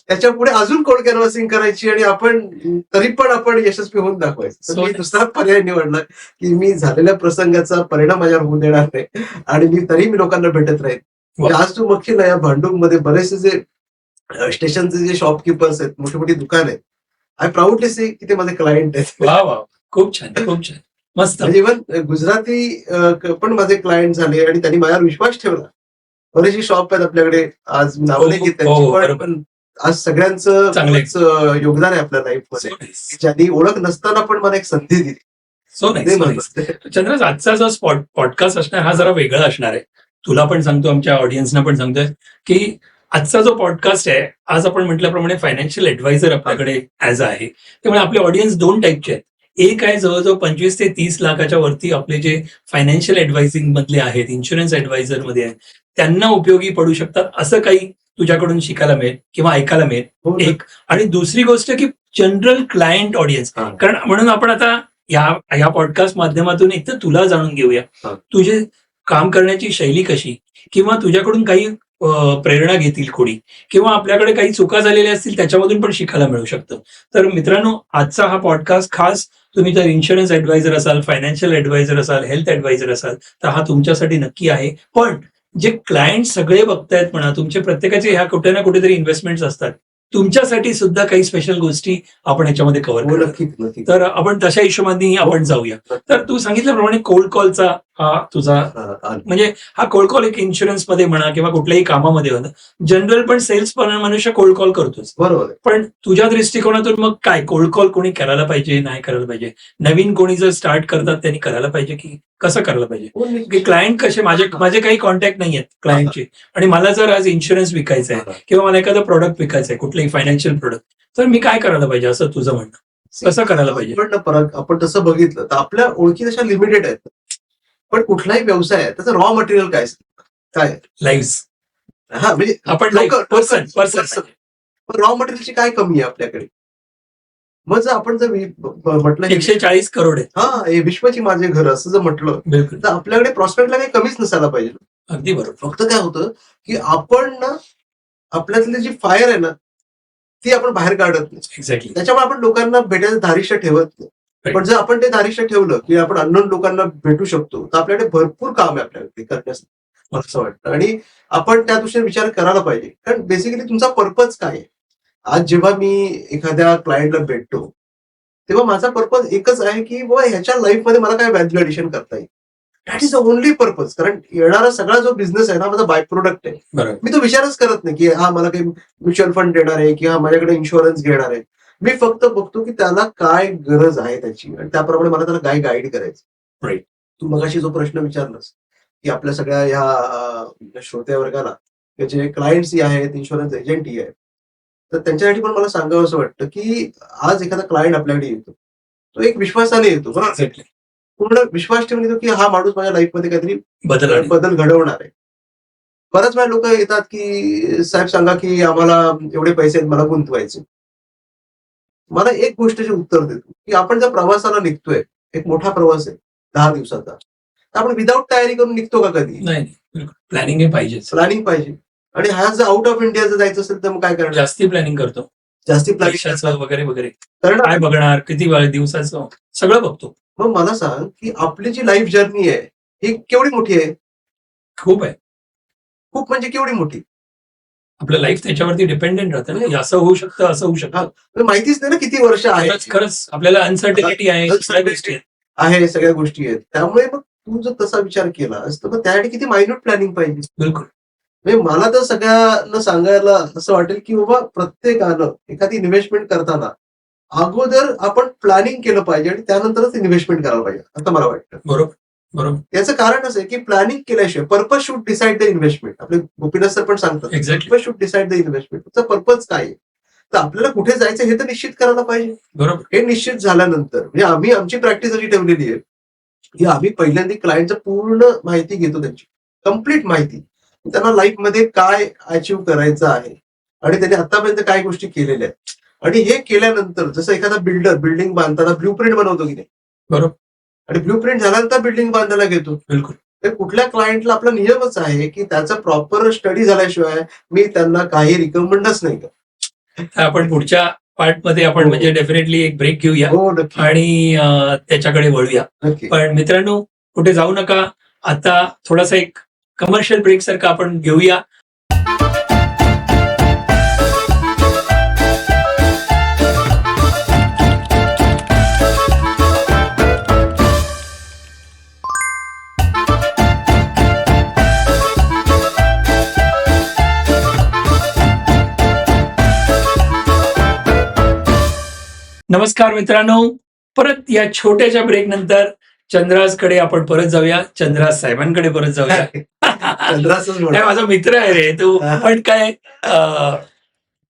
त्याच्यापुढे अजून कोल्ड कॅनव्हासिंग करायची आणि तरी पण आपण यशस्वी होऊन दाखवायचं. तर So मी दुसरा पर्याय निवडला, की मी झालेल्या प्रसंगाचा परिणाम माझ्यावर होऊ देणार नाही आणि मी लोकांना भेटत राहील. म्हणजे आज तू बघशील ना या भांडूपमध्ये बरेचसे जे स्टेशनचे जे शॉपकीपर्स आहेत, मोठी-मोठी दुकान आहेत. आय प्राउडली से की ते माझे क्लायंट आहेत. वा वा, खूप छान, खूप छान, मस्त. म्हणजे इव्हन गुजराती पण माझे क्लायंट झाले आणि त्यांनी माझ्यावर विश्वास ठेवला. बरेचसे शॉप आहेत आपल्याकडे. आज मी नाव नाही घेत त्यांची, पण आज सगळ्यांचं चांगलं आहे. खूपच योगदान आहे आपल्या लाईफमध्ये. So nice. ज्यांनी ओळख नसताना पण मला एक संधी दिली. So nice, ते so nice. महत्वाचं. चंद्रज, आजचा जो पॉडकास्ट असणार हा जरा वेगळा असणार आहे. तुला पण सांगतो, आमच्या ऑडियन्सना पण सांगतोय की आजचा जो पॉडकास्ट आहे, आज आपण म्हटल्याप्रमाणे फायनान्शियल ऍडवायझर आपल्याकडे ऍज आहे. त्यामुळे आपले ऑडियन्स 2 टाईपचे आहेत. एक आहे जवळजवळ 25 ते 30 लाखाच्या वरती आपले जे फायनान्शियल ऍडवायझिंग मधले आहेत, इन्शुरन्स ऍडवायझर मध्ये आहेत, त्यांना उपयोगी पडू शकतात असं काही तुझ्याकडून शिकायला मिळेल किंवा ऐकायला मिळेल. हो ना. एक. आणि दुसरी गोष्ट की जनरल क्लायंट ऑडियन्स, हा. कारण म्हणून आपण आता या पॉडकास्ट माध्यमातून एक तर तुला जाणून घेऊया, हा. तुझे काम करण्याची शैली कशी, किंवा तुझ्याकडून काही प्रेरणा घेतील कोणी, किंवा आपल्याकडे काही चुका झालेल्या असतील त्याच्यामधून पण शिकायला मिळू शकतं. तर मित्रांनो, आजचा हा पॉडकास्ट खास तुम्ही जर इन्शुरन्स ऍडवायझर असाल, फायनान्शियल ऍडवायझर असाल, हेल्थ ऍडवायझर असाल, तर हा तुमच्यासाठी नक्की आहे. पण जे क्लायंट सगळे बघतायत म्हणा, तुमचे प्रत्येकाचे ह्या कुठे ना कुठेतरी इन्व्हेस्टमेंट्स असतात, तुमच्यासाठी सुद्धा काही स्पेशल गोष्टी आपण ह्याच्यामध्ये कव्हर हो, करू. नक्कीच नक्कीच. तर आपण तशा हिशोबाने आपण जाऊया. तर तू सांगितल्याप्रमाणे कोल्ड कॉलचा हा तुझा, म्हणजे हा कोल्ड कॉल एक इन्शुरन्स मध्ये म्हणा किंवा कुठल्याही कामामध्ये म्हणा, जनरल पण सेल्स मनुष्य कोल्ड कॉल करतोच. बरोबर आहे. पण तुझ्या दृष्टिकोनातून मग काय, कोल्ड कॉल कोणी करायला पाहिजे, नाही करायला पाहिजे? नवीन कोणी जर स्टार्ट करतात त्यांनी करायला पाहिजे की कसं करायला पाहिजे? हो, की नक्की. क्लायंट कसे, माझे काही कॉन्टॅक्ट नाही आहेत क्लायंटचे, आणि मला जर आज इन्शुरन्स विकायचा आहे हा. किंवा मला एखादं प्रोडक्ट विकायचं आहे, कुठलंही फायनान्शियल प्रोडक्ट, तर मी काय करायला पाहिजे असं तुझं म्हणणं? कसं करायला पाहिजे? पण ना परत आपण तसं बघितलं तर आपल्या ओळखी तशा लिमिटेड आहेत. पण कुठलाही व्यवसाय आहे त्याचं रॉ मटेरियल काय काय लाईव्ह हा म्हणजे आपण पर्सन रॉ मटेरियलची काय कमी आहे आपल्याकडे? मग जर आपण म्हटलं 140 करोड आहे. हा हे विश्वाची माझे घर असं जर म्हटलं बिलकुल, तर आपल्याकडे प्रॉस्पेक्टला काही कमीच नसायला पाहिजे. अगदी बरोबर. फक्त काय होतं की आपण ना आपल्यातली जी फायर आहे ना ती आपण बाहेर काढत नाही. एक्झॅक्टली. त्याच्यामुळे आपण लोकांना भेटायचं धारिष्य ठेवत नाही. Right. पण जर आपण ते धारिष्य ठेवलं की आपण अननोन लोकांना भेटू शकतो, तर आपल्याकडे भरपूर काम आहे आपल्याकडे करण्यासाठी मला असं वाटतं. आणि आपण त्या दृष्टीने विचार करायला पाहिजे. कारण बेसिकली तुमचा पर्पज काय आहे? आज जेव्हा मी एखाद्या क्लायंटला भेटतो तेव्हा माझा पर्पज एकच आहे की बाबा ह्याच्या लाईफमध्ये मला काय व्हॅल्यू ऍडिशन करता येईल. That is the only purpose. कारण येणारा सगळा जो बिझनेस आहे ना माझा बाय प्रोडक्ट आहे. बरोबर. मी तो विचारच करत नाही की हा मला काही म्युच्युअल फंड देणार आहे किंवा माझ्याकडे इन्शुरन्स घेणार आहे. मी फक्त बघतो की त्याला काय गरज आहे त्याची आणि त्याप्रमाणे मला त्याला काय गाईड करायचं. Right. तू मगाशी जो प्रश्न विचारलास की आपल्या सगळ्या ह्या श्रोत्या वर्गाला जे क्लायंट्स आहेत, इन्शुरन्स एजंटही आहेत, तर त्यांच्यासाठी पण मला सांगावं असं वाटतं की आज एखादा क्लायंट आपल्याकडे येतो, तो एक विश्वासाने येतो. बरोबर, Exactly. पूर्ण विश्वास ठेवून येतो की हा माणूस माझ्या लाईफमध्ये काहीतरी बदल घडवणार आहे. बऱ्याच वेळा लोक येतात की साहेब सांगा की आम्हाला एवढे पैसे आहेत, मला गुंतवायचे. मला एक गोष्टीचे उत्तर देतो की आपण जर प्रवासाला निघतोय, एक मोठा प्रवास आहे 10 दिवसाचा, तर आपण विदाऊट तयारी करून निघतो का कधी? नाही, प्लॅनिंग हे पाहिजे, प्लॅनिंग पाहिजे. आणि हा जर आउट ऑफ इंडिया जर जायचं असेल तर मग काय करणार? जास्ती प्लॅनिंग करतो, जास्ती पैशाचं प्लॅनिंग वगैरे वगैरे, कारण काय बघणार, किती दिवसाचं, सगळं बघतो. मग मला सांग की आपली जी लाईफ जर्नी आहे ही केवढी मोठी आहे? खूप आहे. खूप म्हणजे केवढी मोठी? आपलं लाईफ त्याच्यावरती डिपेंडेंट राहतं ना, असं होऊ शकतं, असं होऊ शकतं. माहितीच नाही ना किती वर्ष आहे. खरंच आपल्याला अनसर्टिनिटी आहे, सगळ्या गोष्टी आहे, सगळ्या गोष्टी आहेत. त्यामुळे मग तू जर तसा विचार केलास तर मग त्यासाठी किती मायन्यूट प्लॅनिंग पाहिजे. बिलकुल. म्हणजे मला तर सगळ्यांना सांगायला असं वाटेल की बाबा प्रत्येकानं एखादी इन्व्हेस्टमेंट करताना अगोदर आपण प्लॅनिंग केलं पाहिजे आणि त्यानंतरच इन्व्हेस्टमेंट करायला पाहिजे असं मला वाटतं. बरोबर बरोबर. याचं कारण असं आहे की प्लॅनिंग केल्याशिवाय purpose should decide the investment. आपले गोपीनाथ सर पण सांगतात Exactly. Purpose should decide the investment. तुमचा पर्पज काय आहे, तर आपल्याला कुठे जायचं हे तर निश्चित करायला पाहिजे. बरोबर. हे निश्चित झाल्यानंतर म्हणजे आम्ही आमची प्रॅक्टिस अशी ठेवलेली आहे की आम्ही पहिल्यांदा क्लायंटचं पूर्ण माहिती घेतो, त्यांची कम्प्लीट माहिती, त्यांना लाईफमध्ये काय अचीव्ह करायचं आहे आणि त्यांनी आतापर्यंत काय गोष्टी केलेल्या आहेत. आणि हे केल्यानंतर जसं एखादा बिल्डिंग बांधताना ब्ल्यू प्रिंट बनवतो की नाही, बरोबर. आणि ब्ल्यू प्रिंट झाल्यानंतर बिल्डिंग बांधायला घेतो. बिलकुल. तर कुठल्या क्लायंटला आपला नियमच आहे की त्याचा प्रॉपर स्टडी झाल्याशिवाय मी त्यांना काही रिकमेंडच नाही करत. तर आपण पुढच्या पार्टमध्ये आपण हो. म्हणजे डेफिनेटली एक ब्रेक घेऊया हो, नक्की आणि त्याच्याकडे वळूया. नक्की. पण मित्रांनो, कुठे जाऊ नका. आता थोडासा एक कमर्शियल ब्रेक सारखा आपण घेऊया. नमस्कार मित्रांनो, परत या छोट्याशा ब्रेक नंतर चंद्राजकडे आपण परत जाऊया. चंद्राज साहेबांकडे परत जाऊया. चंद्राचंच नाही, म्हणा. माझा मित्र आहे रे तो. पण काय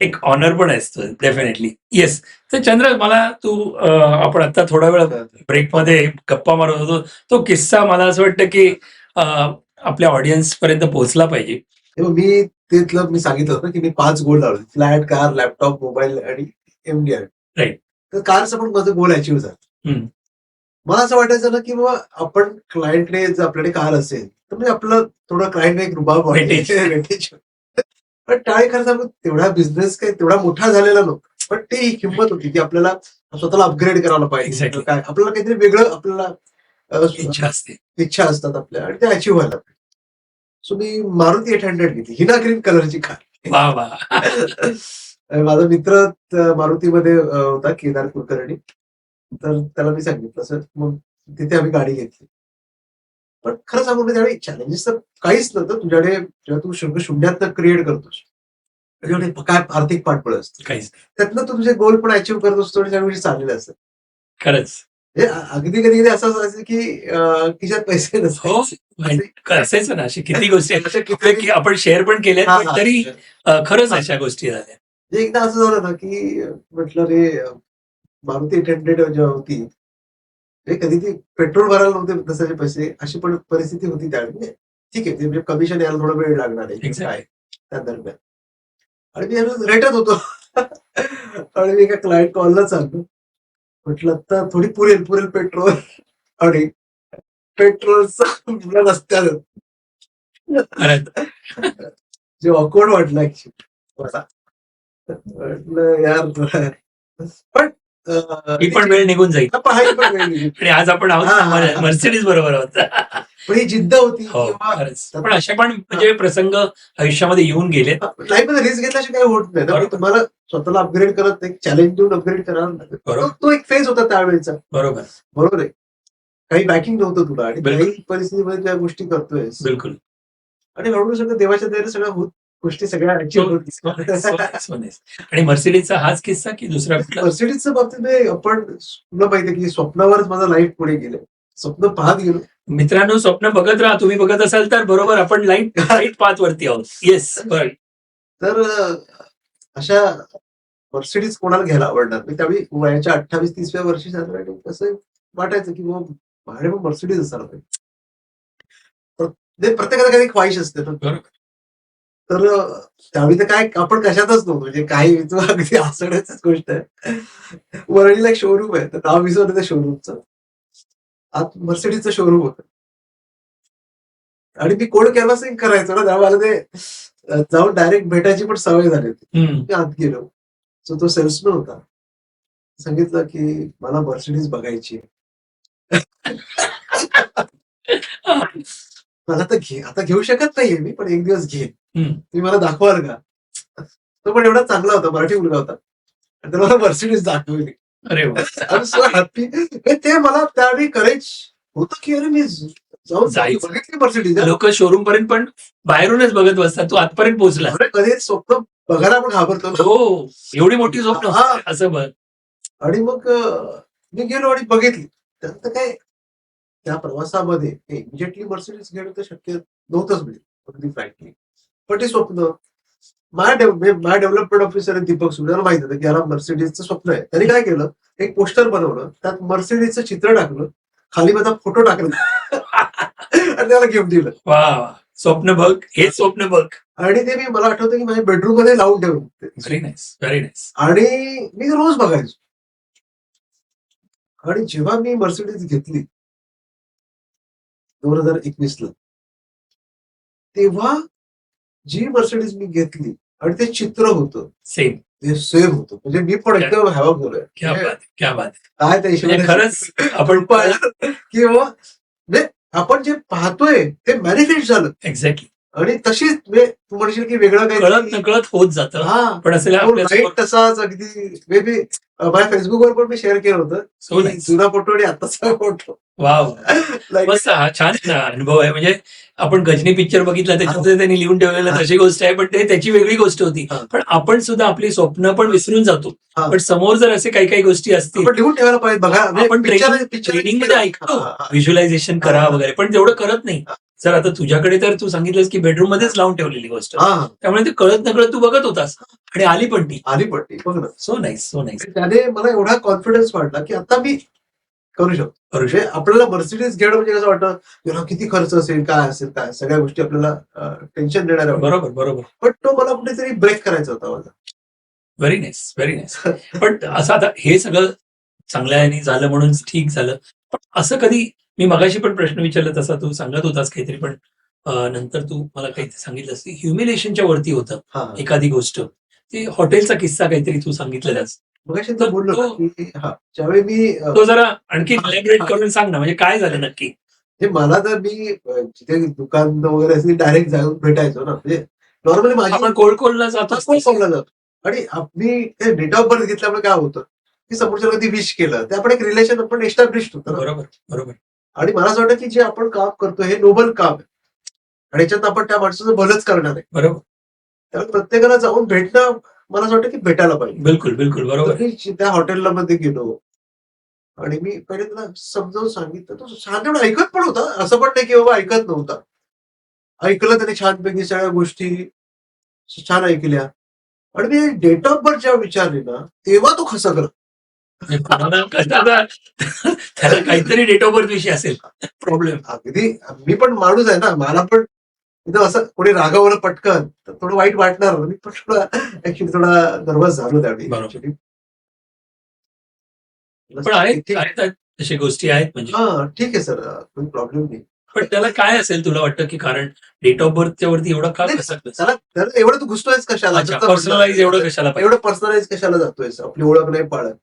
एक ऑनर पण असतो डेफिनेटली. येस. तर चंद्राज, मला तू आपण आता थोडा वेळ ब्रेकमध्ये गप्पा मारत होतो, तो किस्सा मला असं वाटतं की आपल्या ऑडियन्स पर्यंत पोहोचला पाहिजे. मी सांगितलं होतं की मी 5 गोल लावले: फ्लॅट, कार, लॅपटॉप, मोबाईल आणि MDR. राईट. तर कारचं पण माझं गोल अचीव्ह झालं. हम्म. मला असं वाटायचं ना की बाबा आपण क्लायंटने जर आपल्याकडे कार असेल तर म्हणजे आपलं थोडं क्लायंटने एक रुबाब Weightage. वेटेज. पण टाळी खर्च तेवढा बिझनेस काही तेवढा मोठा झालेला नव्हता, पण ती एक हिंमत होती की आपल्याला स्वतःला अपग्रेड करायला पाहिजे. Exactly. काय आपल्याला काहीतरी वेगळं आपल्याला इच्छा असते. इच्छा असतात आपल्या, आणि ते अचीव्ह व्हायला पाहिजे. सो मी मारुती 800 घेतली, हिना ग्रीन कलरची कार. वा वा. माझा मित्र मारुतीमध्ये होता, केदार कुलकर्णी. तर त्याला मी सांगितलं सर, मग तिथे आम्ही गाडी घेतली. पण खरं सांगू मी त्यावेळी चॅलेंजेस तर काहीच नव्हतं. तुझ्याकडे जेव्हा तू शून्यातनं क्रिएट करतोस, तुझ्याकडे काय आर्थिक पाठबळ असतं, काहीच नाही. त्यातनं तू तुझे गोल पण अचीव्ह करत असतो आणि त्या गोष्टी चाललेल्या असतात. खरंच. म्हणजे अगदी कधी कधी असं असायचं की खिशात पैसे हो. नसतात. असायचं ना, अशी किती गोष्टी आहेत अशा आपल्या की आपण शेअर पण केल्यात, हा, पण हा. तरी खरंच अशा गोष्टी झाल्या. म्हणजे एकदा असं झालं ना की म्हटलं रे, मारुती 800 जेव्हा होती, ते कधी ती पेट्रोल भरायला नव्हते तसाचे पैसे, अशी पण परिस्थिती होती त्यावेळी. म्हणजे ठीक आहे, ते म्हणजे कमिशन यायला थोडा वेळ लागणार आहे Exactly. काय त्या दरम्यान. आणि मी रेटत होतो. आणि मी एका क्लायंट कॉलला चाललो, म्हटलं आता थोडी पुरेल पेट्रोल. आणि पेट्रोलचा रस्त्यावर खरंच. जे ऑकवर्ड वाटलं ऍक्च्युली मला. म्हटलं यार, पण ही पण वेळ निघून जाईल. ही पण वेळ निघून. आणि आज आपण आहोत हा, हा, ना हा. मर्सिडीज बरोबर आहोत. पण ही जिद्द होती हो, किंवा खरंच. पण अशा पण म्हणजे प्रसंग आयुष्यामध्ये येऊन गेले. लाईफमध्ये रिस्क घेतल्याशिवाय काही होत नाही ना. बरोबर. तुम्हाला स्वतःला अपग्रेड करत, एक चॅलेंज देऊन अपग्रेड करायला लागेल. बरोबर. तो एक फेज होता त्यावेळेचा. बरोबर. बरोबर आहे. काही बॅकिंग नव्हतं तुला, आणि बिलकुल. काही परिस्थितीमध्ये त्या गोष्टी करतोयस, बिलकुल. आणि हळूहळू सगळं देवाच्या दयेने सगळ्या गोष्टी सगळ्या अचीव्ह होत गेल्या. आणि मर्सिडीजचा हाच किस्सा की दुसरा कुठला? मर्सिडीजच्या बाबतीत आपण तुला माहिती की स्वप्नावरच माझं लाईफ पुढे गेलं. स्वप्न पाहत गेलो. मित्रांनो, स्वप्न बघत राहा. तुम्ही बघत असाल तर बरोबर आपण लाईट पाथ वरती आहोत. येस. तर अशा मर्सिडीज कोणाला घ्यायला आवडणार? मी त्यावेळी वयाच्या 28-30व्या वर्षी झालं, आणि कसं वाटायचं की मग माझ्याकडे मग मर्सिडीज असायला पाहिजे. प्रत्येकाला काही ख्वाहिश असते ना. बरोबर. तर त्यावेळी तर काय आपण कशातच नव्हतो, म्हणजे काही अगदी हसण्याचीच गोष्ट आहे. वरळीला एक शोरूम आहे, तर नाव विसरलं त्या शोरूमचं. आत मर्सिडीजचं शोरूम होतं, आणि मी कोड कॅनव्हासिंग करायचो ना, त्यामुळे मला ते जाऊन डायरेक्ट भेटायची पण सवय झाली होती. मी आत गेलो, सो तो सेल्समॅन होता. सांगितलं की मला मर्सिडीज बघायची. मला तर आता घेऊ शकत नाहीये मी, पण एक दिवस घेईन. तुम्ही मला दाखवाल का? तो पण एवढा चांगला होता, मराठी मुलगा होता, आणि त्याला मला मर्सिडीज दाखवली. अरे वा. I am so happy. ते मला त्यावेळी करेज होतं की अरे मी जाऊन जायचं. बघितली मर्सिडीज. लोक शोरूम पर्यंत पण बाहेरूनच बघत बसतात. तू आतपर्यंत पोहोचला. कधी स्वप्न बघायला पण घाबरतो ना. हो, एवढी मोठी स्वप्न हा. असं बघ. आणि मग मी गेलो आणि बघितली. त्यानंतर काय त्या प्रवासामध्ये इमिजिएटली मर्सिडीज घेणं तर शक्य नव्हतंच, म्हणजे अगदी फ्रँकली. पण ते स्वप्न माझ्या डेव्हलपमेंट ऑफिसर दीपक सुरेला माहित होतं की याला मर्सिडीजचं स्वप्न आहे. त्यांनी काय केलं, एक पोस्टर बनवलं, त्यात मर्सिडीजचं चित्र टाकलं, खाली माझा फोटो टाकला आणि त्याला गिफ्ट दिलं. वा, स्वप्न बघ, हे स्वप्न बघ. आणि ते मी मला आठवतं की माझ्या बेडरूम मध्ये लावून ठेवलं ते. Very nice, very nice. आणि मी रोज बघायचो. आणि जेव्हा मी मर्सिडीज घेतली 2021 तेव्हा जी मर्सिडीज मी घेतली आणि ते चित्र होतं सेम. ते सेम होतं. म्हणजे मी पण एकदम हॅवा क्या झालोय. बात, क्या बात. काय त्या म्हणजे हिशोबाने खरंच आपण किंवा म्हणजे आपण जे पाहतोय ते मॅनिफेस्ट झालं. एक्झॅक्टली आणि तशीच म्हणजे तू म्हणशील की वेगळं कळत काही नकळत होत जातं. हा पण असेल तो आपल्या लाईट तसाच अगदी मे बी माझ्या फेसबुकवर पण मी शेअर केलं होतं So की nice. जुना फोटो आणि आताचा फोटो. वाव, Like, मस्त. हा छान अनुभव आहे. म्हणजे आपण गजनी पिक्चर बघितला त्याच्यामध्ये त्यांनी लिहून ठेवलेलं तशी गोष्ट आहे, पण ते त्याची वेगळी गोष्ट होती. हा. पण आपण सुद्धा आपली स्वप्न पण विसरून जातो. हा. पण समोर जर असे काही काही गोष्टी असतील आपण लिहून ठेवायला पाहिजे बघा. आपण ट्रेनिंग मध्ये ऐकतो व्हिज्युअलायझेशन करा हा. वगैरे, पण तेवढं करत नाही. हा. जर आता तुझ्याकडे तर तू सांगितलंस की बेडरूम मध्येच लावून ठेवलेली गोष्ट, हा त्यामुळे ते कळत नकळत तू बघत होतास आणि आली पण ती. आली पट्टी बघ ना. So nice, so nice. त्याने मला एवढा कॉन्फिडन्स वाटला की आता मी करू शकतो. करू म्हणजे आपल्याला मर्सिडीज घेणं म्हणजे कसं वाटतं याला किती खर्च असेल काय सगळ्या गोष्टी आपल्याला टेन्शन देणाऱ्या वाटतात. बरोबर, बरोबर. पण तो मला कुठेतरी ब्रेक करायचा होता माझा. Very nice, very nice. पण असं आता हे सगळं चांगल्याने झालं म्हणून ठीक झालं. पण असं कधी मी मगाशी पण प्रश्न विचारला तसा तू सांगत होतास काहीतरी, पण नंतर तू मला काहीतरी सांगितलंस की ह्युमिलेशनच्या वरती होतं हा एखादी गोष्ट. ते हॉटेलचा किस्सा काहीतरी तू सांगितलेलास. मगाशी तर तो बोललो ना तो- की हा ज्यावेळी मी तो जरा आणखी इलॅबरेट करून सांग ना, म्हणजे काय झालं नक्की? हे मला तर मी जिथे दुकान वगैरे असेल डायरेक्ट जाऊन भेटायचो ना. म्हणजे नॉर्मली माझी आपण कोळकोलला जातो. कोण सोडला जातो आणि मी ते डेट ऑफ बर्थ घेतल्यामुळे काय होतं की समोरच्याला कधी विश केलं ते आपण एक रिलेशन आपण एस्टॅब्लिश होतं ना. बरोबर, बरोबर. आणि मला असं वाटतं की जे आपण काम करतो हे नोबल काम आहे आणि याच्यात आपण त्या माणसाचं भलंच करणार आहे. बरोबर, त्यामुळे प्रत्येकाला जाऊन भेटणं मला असं वाटतं की भेटायला पाहिजे. बिलकुल, बिलकुल. बरोबर. तर मी त्या हॉटेलला मध्ये गेलो आणि मी पहिले त्याला समजावून सांगितलं. तो छान ऐकत पण होता. असं पण नाही की बाबा ऐकत नव्हता. ऐकलं त्याने छानपैकी सगळ्या गोष्टी छान ऐकल्या. आणि मी डेट ऑफ बर्थ जेव्हा विचारली ना तेव्हा तो खसकला. म्हणजे कोणाला कशाचा त्याला काहीतरी डेट ऑफ बर्थ विषयी असेल प्रॉब्लेम. अगदी मी पण माणूस आहे ना. मला पण इथं असं कोणी रागावलं पटकन तर थोडं वाईट वाटणार. मी पण ऍक्च्युली थोडा नर्वस झालो त्यावेळी. बरोबर. Actually. पण आहेत अशा गोष्टी आहेत म्हणजे. हा ठीक आहे सर काही प्रॉब्लेम नाही. पण त्याला काय असेल तुला वाटतं की कारण डेट ऑफ बर्थच्या वरती एवढा का नाही, कसं त्याला एवढं तू घुसतोयस कशाला. अच्छा, जसं पर्सनलाइज एवढं कशाला पाहिजे? एवढं पर्सनलाइज कशाला जातोयस. आपली ओळख नाही पाळत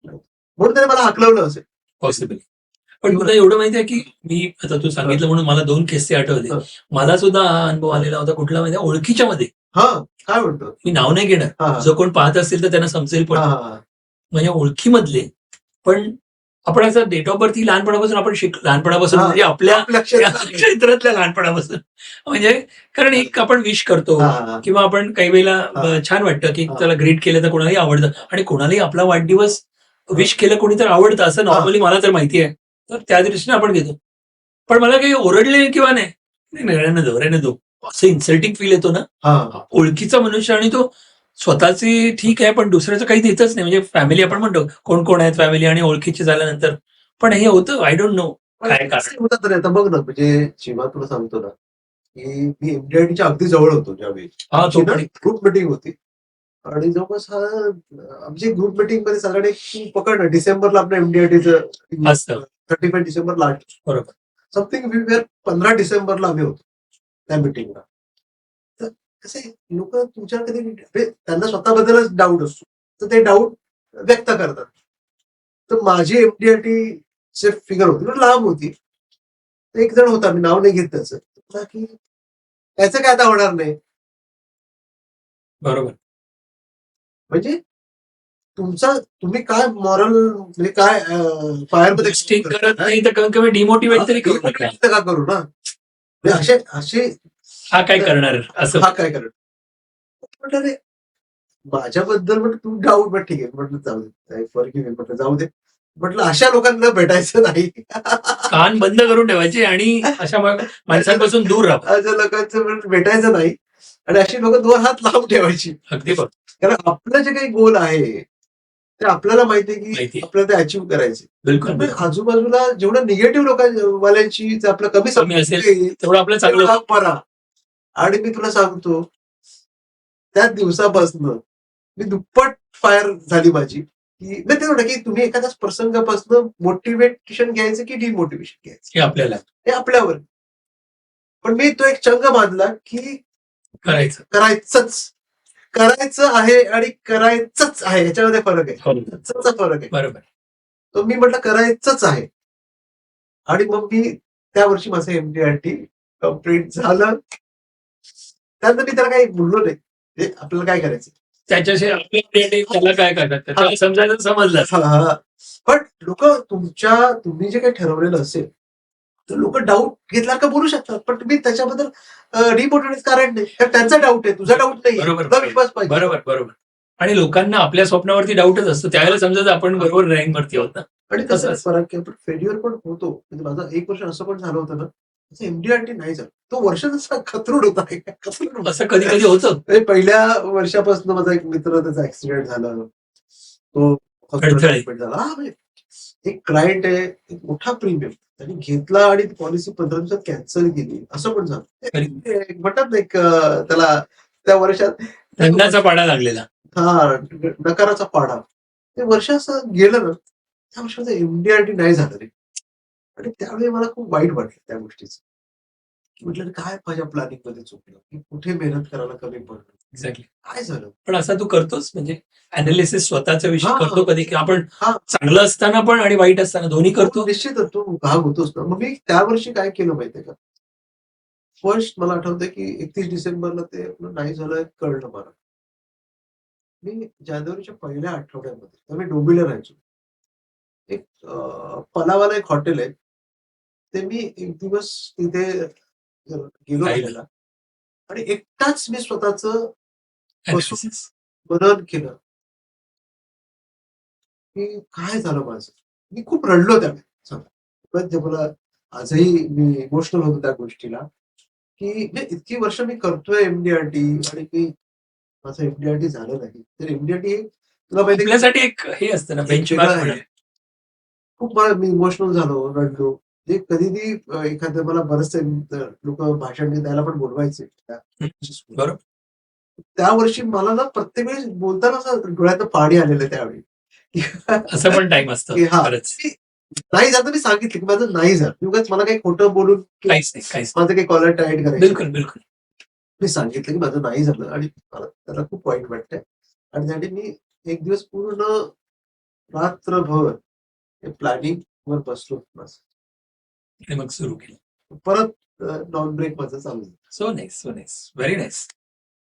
म्हणून त्याने मला हाकलवलं असेल. पॉसिबल. पण तुला एवढं माहितीये की मी आता तू सांगितलं म्हणून मला 2 किस्से आठवले. हा. मला सुद्धा हा अनुभव आलेला होता. कुठला माहितीये, ओळखीच्या मध्ये. हा काय म्हणतो. मी नाव नाही घेणार. हा जो कोण पाहत असतील तर त्यांना समजेल. पण हा म्हणजे ओळखीमधले पण आपण असं डेट ऑफ बर्थ ही लहानपणापासून आपण लहानपणापासून हा. म्हणजे आपल्या लक्षात क्षेत्रातल्या लहानपणापासून म्हणजे कारण एक आपण विश करतो हा किंवा आपण काही वेळेला हा. छान वाटतं की हा. त्याला ग्रीट केलं तर कोणालाही आवडतं आणि कोणालाही आपला वाढदिवस विश केलं कोणी तर आवडतं असं नॉर्मली मला तर माहिती आहे. तर त्या दृष्टीने आपण घेतो. पण मला काही ओरडले किंवा नाही रहने दो असं इन्सल्टिंग फील येतो ना. हा ओळखीचा मनुष्य आणि तो स्वतःची ठीक आहे पण दुसऱ्याचं काही देतच नाही. म्हणजे फॅमिली आपण म्हणतो कोण कोण आहेत फॅमिली आणि ओळखीचे झाल्यानंतर पण हे होतं. आय डोंट नो काय कारण. होतात तरी आता बघ ना. म्हणजे जेव्हा तुला सांगतो ना की मी एमडीआयटीच्या अगदी जवळ होतो ज्यावेळी हा तो पण ग्रुप मिटिंग होती आणि जवळपास आमची ग्रुप मिटिंग मध्ये साधारण एक पकड ना डिसेंबरला आपलं एमडीआयटीचं असतं. 31 डिसेंबरला बरोबर. समथिंग 15 डिसेंबरला आम्ही होतो त्या मिटिंगला. तर कसे लोक तुमच्या कधी त्यांना स्वतःबद्दलच डाऊट असतो तर ते डाऊट व्यक्त करतात. तर माझी एमडीआयटी फिगर होती पण लांब होती. एक जण होता मी नाव नाही घेत त्याचं की त्याचं काय आता होणार नाही. बरोबर. म्हणजे तुम्ही काय मॉरल म्हणजे काय फायर स्टिक करत नाही तर कमीत कमी डिमोटिवेट तरी करू नका. का करू ना. असे हा काय करणार असं. हा काय करणार म्हटलं रे माझ्याबद्दल म्हटलं तू डाऊट पण ठीक आहे म्हटलं जाऊ दे फरक म्हटलं जाऊ दे म्हटलं अशा लोकांना भेटायचं नाही. कान बंद करून ठेवायचे आणि अशा माणसांपासून दूर राहा. अशा लोकांचं भेटायचं नाही आणि अशी लोक 2 हात लावून ठेवायची. अगदी बघ. कारण आपलं जे काही गोल आहे ते आपल्याला माहितीये की माहिती आहे. आपल्याला ते अचीव्ह करायचे. बिलकुल पण बिलकुल. आजूबाजूला जेवढं निगेटिव्ह लोकांवाल्यांची जर आपलं कमी कमी असेल येईल, तेवढं आपलं चांगलं तेवढा बरा. आणि मी तुला सांगतो त्या दिवसापासून मी दुप्पट फायर झाली माझी की नाही ते म्हणा की तुम्ही एखाद्या प्रसंगापासून मोटिवेशन घ्यायचं की डिमोटिवेशन घ्यायचं हे आपल्याला हे आपल्यावर. पण मी तो एक चंग बांधला की करायचं. करायचं आहे आणि करायचंच आहे याच्यामध्ये फरक आहे. हो. चा फरक आहे. बरोबर. तो मी म्हटलं करायचंच आहे. आणि मग मी त्या वर्षी माझं MD-RT कम्प्लीट झालं. त्यानंतर मी त्याला काही बोललो नाही. ते आपल्याला काय करायचं. त्याच्याशी आपल्या त्याला काय करतात त्याला समजायचं समजलं. हा. पण लोक तुम्ही जे काही ठरवलेलं असेल तर लोक डाऊट घेतल्यासारखं बोलू शकतात. पण तुम्ही त्याच्याबद्दल डिमोटिवेट कारण नाही. कारण त्यांचा डाऊट आहे, तुझा डाऊट नाही. बरोबर, तुझा विश्वास पाहिजे. बरोबर बरोबर. आणि लोकांना आपल्या स्वप्नावरती डाऊटच असतो त्यावेळेला समजायचं आपण बरोबर रँकवरती होत ना. आणि तसं तसंच. फरक आहे. पण फेल्युअर पण होतो. म्हणजे माझं 1 वर्ष असं पण झालं होतं ना, MD-RT नाही झालं. तो वर्ष जसा खतरूड होता. खतरूड होता. असं कधी कधी होतं. म्हणजे पहिल्या वर्षापासून माझा एक मित्र त्याचा ऍक्सिडेंट झाला. तो अडथळे. ट्रीटमेंट झाला. म्हणजे एक क्लायंट आहे, एक मोठा प्रीमियम त्यांनी घेतला आणि पॉलिसी 15 दिवसात कॅन्सल केली. असं पण झालं. एक म्हणतात ना एक त्याला त्या वर्षात धन्याचा पाडा लागलेला. हा नकाराचा पाडा. ते वर्ष असं गेलं ना, त्या वर्षाचं MD-RT नाही झालं रे. आणि त्यावेळी मला खूप वाईट वाटलं त्या गोष्टीचं. म्हटलं काय माझ्या प्लॅनिंग मध्ये चुकलं, की कुठे मेहनत करायला कमी पडलं, एक्झॅक्टली. काय झालं. पण असा तू करतोस म्हणजे अनालिसिस स्वतःच्या विषयी हा, करतो कधी की आपण हा. चांगलं असताना पण आणि वाईट असताना दोन्ही करतो. निश्चितच तो भाग होतोच ना. मग मी त्या वर्षी काय केलं माहितीये का, फर्स्ट मला आठवतंय की 31 डिसेंबरला ते आपलं नाही झालं कळलं मला. मी जानेवारीच्या पहिल्या आठवड्यामध्ये तेव्हा मी डोंबिवलीला राहायचो. एक पलावाला एक हॉटेल आहे. ते मी एक दिवस तिथे गेलो राहिलं. राहायला आणि एकटाच मी स्वतःचं बसून Analysis. मनन केलं, की काय झालं माझं. मी खूप रडलो त्यावेळी. पण ते मला आजही मी इमोशनल होतो त्या गोष्टीला, की म्हणजे इतकी वर्ष मी करतोय MD-RT आणि की माझं MD-RT झालं नाही. तर MD-RT तुला माहिती आहे आपल्यासाठी एक हे असतं ना एक बेंचमार्क वेगळं म्हणा. आहे. खूप मला मी इमोशनल झालो, रडलो. ते कधीही एखादं मला बरेचसे लोक भाषण द्यायला पण बोलवायचे. बरोबर. त्या वर्षी मला ना प्रत्येक वेळेस बोलताना असं डोळ्यातनं पाणी आलेलं त्यावेळी. असं पण टाइम असतो की हा खरंच. नाही झालं मी सांगितलं की माझं नाही झालं. उगाच मला काही खोटं बोलून किंवा काहीच नाही काहीच माझं काही कॉलर टाईट नाही. करायचं बिलकुल नाही. बिलकुल. मी सांगितलं की माझं नाही झालं आणि मला त्याला खूप वाईट वाटतंय. आणि त्यासाठी मी एक दिवस पूर्ण रात्रभर प्लॅनिंग वर बसलो माझं. आणि मग सुरू केलं. परत नॉन ब्रेक माझं चालू झालं. So nice so nice very nice.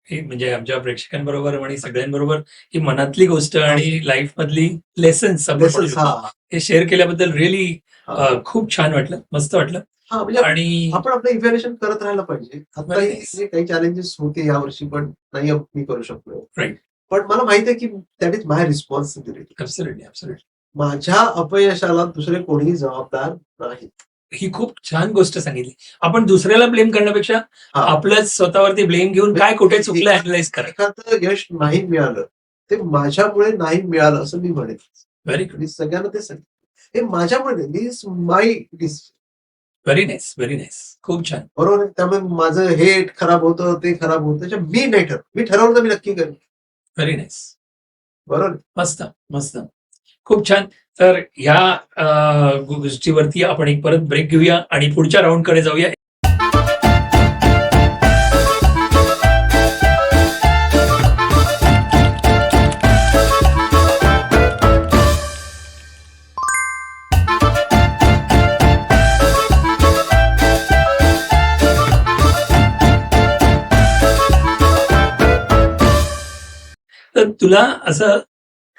हे म्हणजे आमच्या प्रेक्षकांबरोबर आणि सगळ्यांबरोबर ही मनातली गोष्ट आणि लाईफ मधली लेसन्स आपण म्हणू Lessons, शकतो. हा हे शेअर केल्याबद्दल रिअली हा. खूप छान वाटलं, मस्त वाटलं. हा म्हणजे आणि आपण आपलं इव्हॅल्युएशन करत राहायला पाहिजे. आताही Nice. जे काही चॅलेंजेस होते यावर्षी पण नाही मी करू शकलो. Right. पण मला माहिती आहे की that is my responsibility. Absolutely absolutely. माझ्या अपयशाला दुसरे कोणीही जबाबदार नाही. ही खूप छान गोष्ट सांगितली. आपण दुसऱ्याला ब्लेम करण्यापेक्षा हा. आपलंच स्वतःवरती ब्लेम घेऊन काय कुठे चुकलं अॅनलाइज करा. एखादं यश नाही मिळालं ते माझ्यामुळे नाही मिळालं असं मी म्हणेन. Very good. मी सगळ्यांना ते सांगितलं हे माझ्यामुळे this my this. Very nice very nice. खूप छान. बरोबर आहे. त्यामुळे माझं हे खराब होतं ते खराब होतं त्याच्या मी नाही ठरवलं. मी ठरवलं तर मी नक्की करेन. Very nice. बरोबर आहे. मस्त मस्त. खूप छान. तर ह्या गोष्टीवरती आपण एक परत ब्रेक घेऊया आणि पुढच्या राऊंडकडे जाऊया. तर तुला असं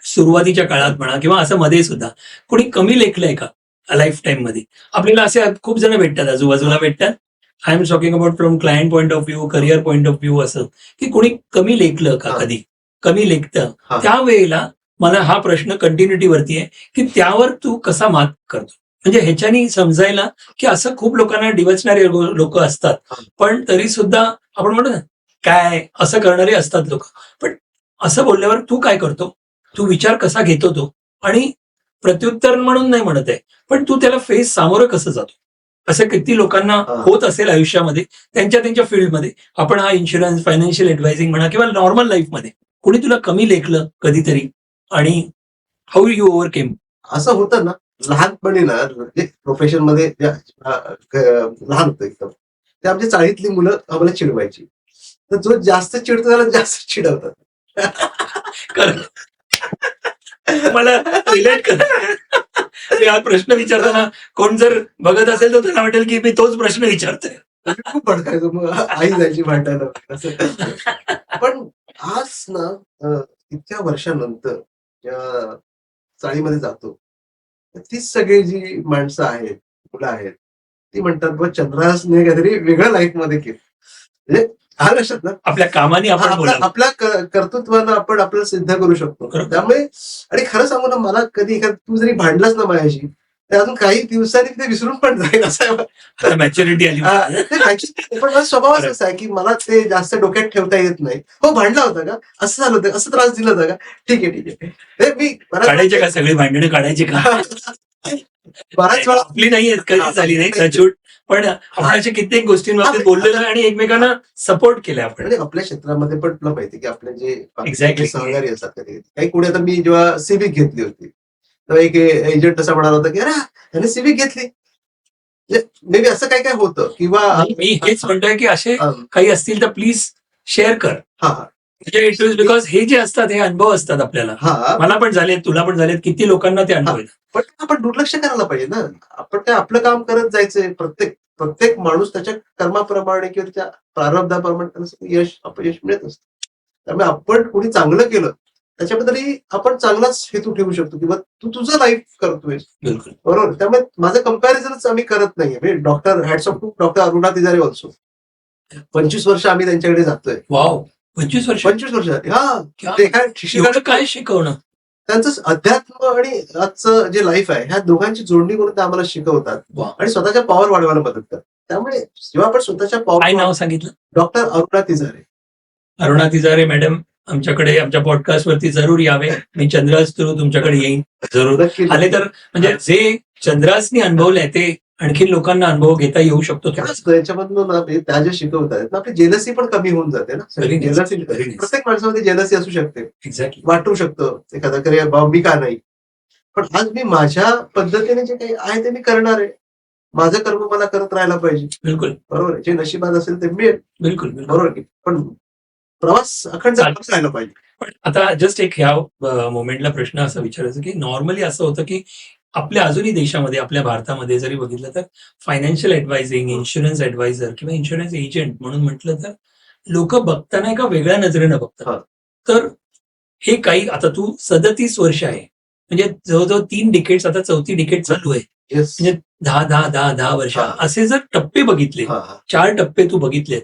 सुरुवातीच्या काळात म्हणा किंवा असं मध्ये सुद्धा कोणी कमी लेखलंय का लाईफ टाईम मध्ये? आपल्याला असे खूप जण भेटतात, आजूबाजूला भेटतात. I am talking about from client point of view, career point of view, असं की कोणी कमी लेखलं का? हा. कधी कमी लेखतं हा. त्यावेळेला मला हा प्रश्न कंटिन्युटीवरती आहे की त्यावर तू कसा मात करतो? म्हणजे ह्याच्यानी समजायला की असं खूप लोकांना डिवचणारे लोक असतात, हा. पण तरी सुद्धा आपण म्हणतो ना काय असं करणारे असतात लोक. पण असं बोलल्यावर तू काय करतो तू विचार कसा घेतो तो, आणि प्रत्युत्तर म्हणून नाही म्हणत आहे, पण तू त्याला फेस सामोरं कसं जातो. असं किती लोकांना होत असेल आयुष्यामध्ये, त्यांच्या फील्डमध्ये. आपण हा इन्शुरन्स, फायनान्शियल ऍडवायझिंग म्हणा किंवा नॉर्मल लाईफमध्ये कोणी तुला कमी लेखलं कधीतरी, आणि हाऊ यू ओव्हरकेम. असं होतं ना लहानपणी ना, म्हणजे प्रोफेशन मध्ये लहान होतं एकदम, ते आमच्या चाळीतली मुलं आम्हाला चिडवायची. तर जो जास्त चिडतो त्याला जास्त चिडवतात. मला रिलेट कर. हा प्रश्न विचारताना कोण जर बघत असेल तर त्याला वाटेल की मी तोच प्रश्न विचारतोय. खूप भडकायचो, मग आई जायची भांडायला असं. पण आज ना इतक्या वर्षानंतर या चाळीमध्ये जातो, तीच सगळी जी माणसं आहेत, मुलं आहेत, ती म्हणतात बघ चंद्रासने काहीतरी वेगळं लाईफ मध्ये केलं. म्हणजे हा लक्षात ना, आपल्या कामाने आपण बोलावं. आपल्या कर्तृत्वानं आपण आपल्याला सिद्ध करू शकतो. बरोबर. त्यामुळे आणि खरं सांगू ना, मला कधी तू जरी भांडलास ना माझ्याशी, तर अजून काही दिवसांनी ते विसरून पण जाईल असं आहे. मॅच्युरिटी आली. पण माझा स्वभावच असा आहे की मला ते जास्त डोक्यात ठेवता येत नाही. हो, भांडला होता का, असं झालं होतं, असं त्रास दिला होता का, ठीक आहे. हे मी काढायचे का सगळी भांडणं काढायची का? बराच वेळा आपली नाही आहेत, कधी झाली नाही सचूट, पण आपण अशा कित्येक गोष्टींबाबतीत बोललेलो आहे आणि एकमेकांना सपोर्ट केलाय आपण. म्हणजे आपल्या क्षेत्रामध्ये पण तुला माहिती की आपले जे Exactly. सहकारी असतात कधी काही पुढे, आता मी जेव्हा सिविक घेतली होती तेव्हा एक एजंट असा म्हणाला होता की अरे त्याने सिविक घेतली. मे बी असं काय काय होतं, किंवा मी हेच म्हणतोय की असे काही असतील तर प्लीज शेअर कर. म्हणजे इट इज बिकॉज हे जे असतात हे अनुभव असतात आपल्याला. मला पण झालेत, तुला पण झालेत, किती लोकांना ते अनुभव आहेत. पण आपण दुर्लक्ष करायला पाहिजे ना. आपण काय आपलं काम करत जायचंय. प्रत्येक माणूस त्याच्या कर्माप्रमाणे किंवा त्याच्या प्रारब्धाप्रमाणे त्याला यश अपयश मिळत असतं. त्यामुळे आपण कोणी चांगलं केलं त्याच्याबद्दलही आपण चांगलाच हेतू ठेवू शकतो, किंवा तू तुझं लाईफ करतोय. बिलकुल बरोबर. त्यामुळे माझं कंपॅरिझनच आम्ही करत नाहीये. म्हणजे doctor hats off to doctor Aruna Tijare also. 25 वर्ष आम्ही त्यांच्याकडे जातोय. वाव, 25 वर्ष. 25 वर्ष. हा, ते एवढं काय शिकवणं. त्यांचं अध्यात्म आणि आजचं जे लाईफ आहे, ह्या दोघांची जोडणी करून ते आम्हाला शिकवतात वा. आणि स्वतःच्या पॉवर वाढवायला मदत करतात. त्यामुळे जेव्हा आपण स्वतःच्या काय पॉवर. नाव सांगितलं? डॉक्टर अरुणा तिजारे. अरुणा तिजारे मॅडम आमच्याकडे, आमच्या पॉडकास्ट वरती जरूर यावे. मी चंद्रास थ्रू तुमच्याकडे येईन जरूर. नक्की. आले तर म्हणजे जे चंद्रासनी अनुभवलंय ते आणखी लोकांना अनुभव घेता येऊ शकतो. त्याच्यामधून ना त्या ज्या शिकवतात ना, आपली जेलसी पण कमी होऊन जाते ना. Very nice. Jealousy Very nice. प्रत्येक माणसामध्ये जेलसी असू शकते. एक्झॅक्टली. वाटू शकतं एखादा करे बाबा मी का नाही. पण आज मी माझ्या पद्धतीने जे काही आहे ते मी करणार आहे. माझं कर्म मला करत राहायला पाहिजे. बिलकुल बरोबर. जे नशिबात असेल ते मिळेल. बिलकुल. बरोबर की. पण प्रवास अखंड चालूच राहायला पाहिजे. पण आता जस्ट एक ह्या मोमेंटला प्रश्न असा विचारायचा की नॉर्मली असं होतं की आपल्या अजूनही देशामध्ये, आपल्या भारतामध्ये जरी बघितलं तर फायनान्शियल ऍडवायझिंग, इन्शुरन्स ऍडवायझर किंवा इन्शुरन्स एजंट म्हणून म्हटलं तर लोक बघताना एका वेगळ्या नजरेनं बघतात. तर हे काही, आता तू 37 वर्ष आहे, म्हणजे जवळजवळ 3 डिकेड्स, आता 4थी डिकेड चालू आहे. म्हणजे 10 वर्ष असे जर टप्पे बघितले, 4 टप्पे तू बघितलेत,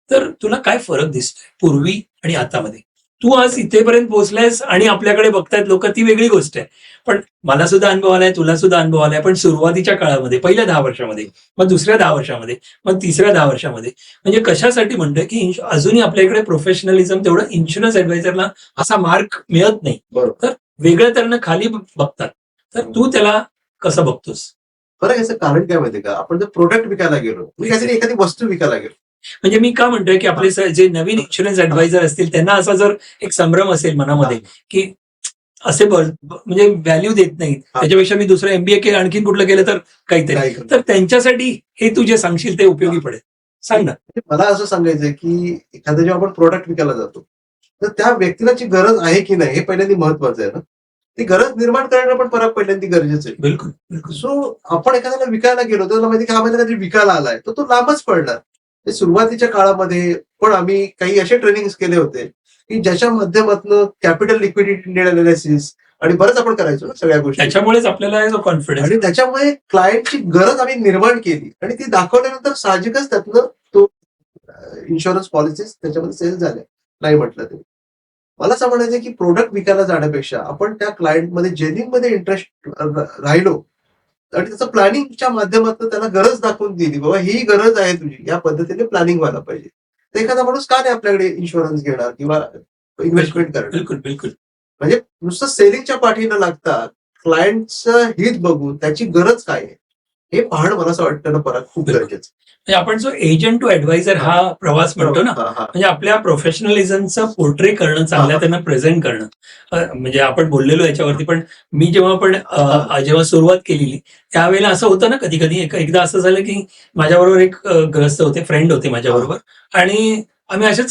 तर तुला काय फरक दिसतोय पूर्वी आणि आतामध्ये? तू आज इथेपर्यंत पोहोचलायस आणि आपल्याकडे बघतायत लोक, ती वेगळी गोष्ट आहे. पण मला सुद्धा अनुभव आलाय, तुला सुद्धा अनुभव आलाय. पण सुरुवातीच्या काळामध्ये, पहिल्या 10 वर्षामध्ये, मग दुसऱ्या 10 वर्षामध्ये, मग तिसऱ्या 10 वर्षामध्ये, म्हणजे कशासाठी म्हणतोय की अजूनही आपल्याकडे प्रोफेशनलिझम तेवढं इन्शुरन्स ऍडवायझरला असा मार्क मिळत नाही. तर वेगळ्या तऱ्हेनं खाली बघतात. तर तू त्याला कसं बघतोस? बरं, याचं कारण काय माहितीये का? आपण जर प्रोडक्ट विकायला गेलो, काहीतरी एखादी वस्तू विकायला गेलो, म्हणजे मी का म्हणतोय की आपले जे नवीन इन्शुरन्स ऍडवायझर असतील त्यांना असा जर एक संभ्रम असेल मनामध्ये की असे म्हणजे व्हॅल्यू देत नाहीत, त्याच्यापेक्षा मी दुसरं MBA केलं, आणखीन कुठलं केलं तर काहीतरी, तर त्यांच्यासाठी हे तू जे सांगशील ते उपयोगी पडेल. सांग ना. मला असं सांगायचंय की एखादं जेव्हा आपण प्रोडक्ट विकायला जातो तर त्या व्यक्तीला जी गरज आहे की नाही हे पहिल्यांदा महत्वाचं आहे ना. ती गरज निर्माण करणं पण परत पहिल्यांदा गरजेचं आहे. बिलकुल. सो आपण एखाद्याला विकायला गेलो तर माहिती की हा माझ्या काहीतरी विकायला आलाय, तर तो लांबच पडणार. सुरुवातीच्या काळामध्ये पण आम्ही काही असे ट्रेनिंग केले होते की ज्याच्या माध्यमातून कॅपिटल लिक्विडिटी नीड अनालिसिस आणि बरंच आपण करायचो ना सगळ्या गोष्टी. त्याच्यामुळेच आपल्याला जो कॉन्फिडन्स, आणि त्याच्यामुळे क्लायंटची गरज आम्ही निर्माण केली आणि ती दाखवल्यानंतर साहजिकच त्यातनं तो इन्शुरन्स पॉलिसीज त्याच्यामध्ये सेल झाल्या, नाही म्हटलं तरी. मला असं म्हणायचं की प्रोडक्ट विकायला जाण्यापेक्षा आपण त्या क्लायंटमध्ये जेन्युइन मध्ये इंटरेस्ट राहिलो आणि त्याचं प्लॅनिंगच्या माध्यमातून त्याला गरज दाखवून दिली, बाबा ही गरज आहे तुझी, या पद्धतीने प्लॅनिंग व्हायला पाहिजे. तर एखादा माणूस का नाही आपल्याकडे इन्शुरन्स घेणार किंवा इन्व्हेस्टमेंट करणार? बिलकुल. म्हणजे नुसतं सेलिंगच्या पाठी न लागता क्लायंटचं हित बघून त्याची गरज काय आहे हे पाहणं मला असं वाटतं ना परत खूप बिलकुल. गरजेचं. म्हणजे आपण जो एजंट टू ऍडवायझर हा प्रवास म्हणतो ना, हा, हा. म्हणजे आपल्या प्रोफेशनलिझमचं पोर्ट्रे करणं, चांगल्या हा. त्यांना प्रेझेंट करणं. म्हणजे आपण बोललेलो याच्यावरती, पण मी जेव्हा जेव्हा सुरुवात केलेली त्यावेळेला असं होतं ना, कधी कधी एकदा असं झालं की माझ्याबरोबर एक ग्रस्त होते, फ्रेंड होते माझ्याबरोबर, आणि आम्ही असं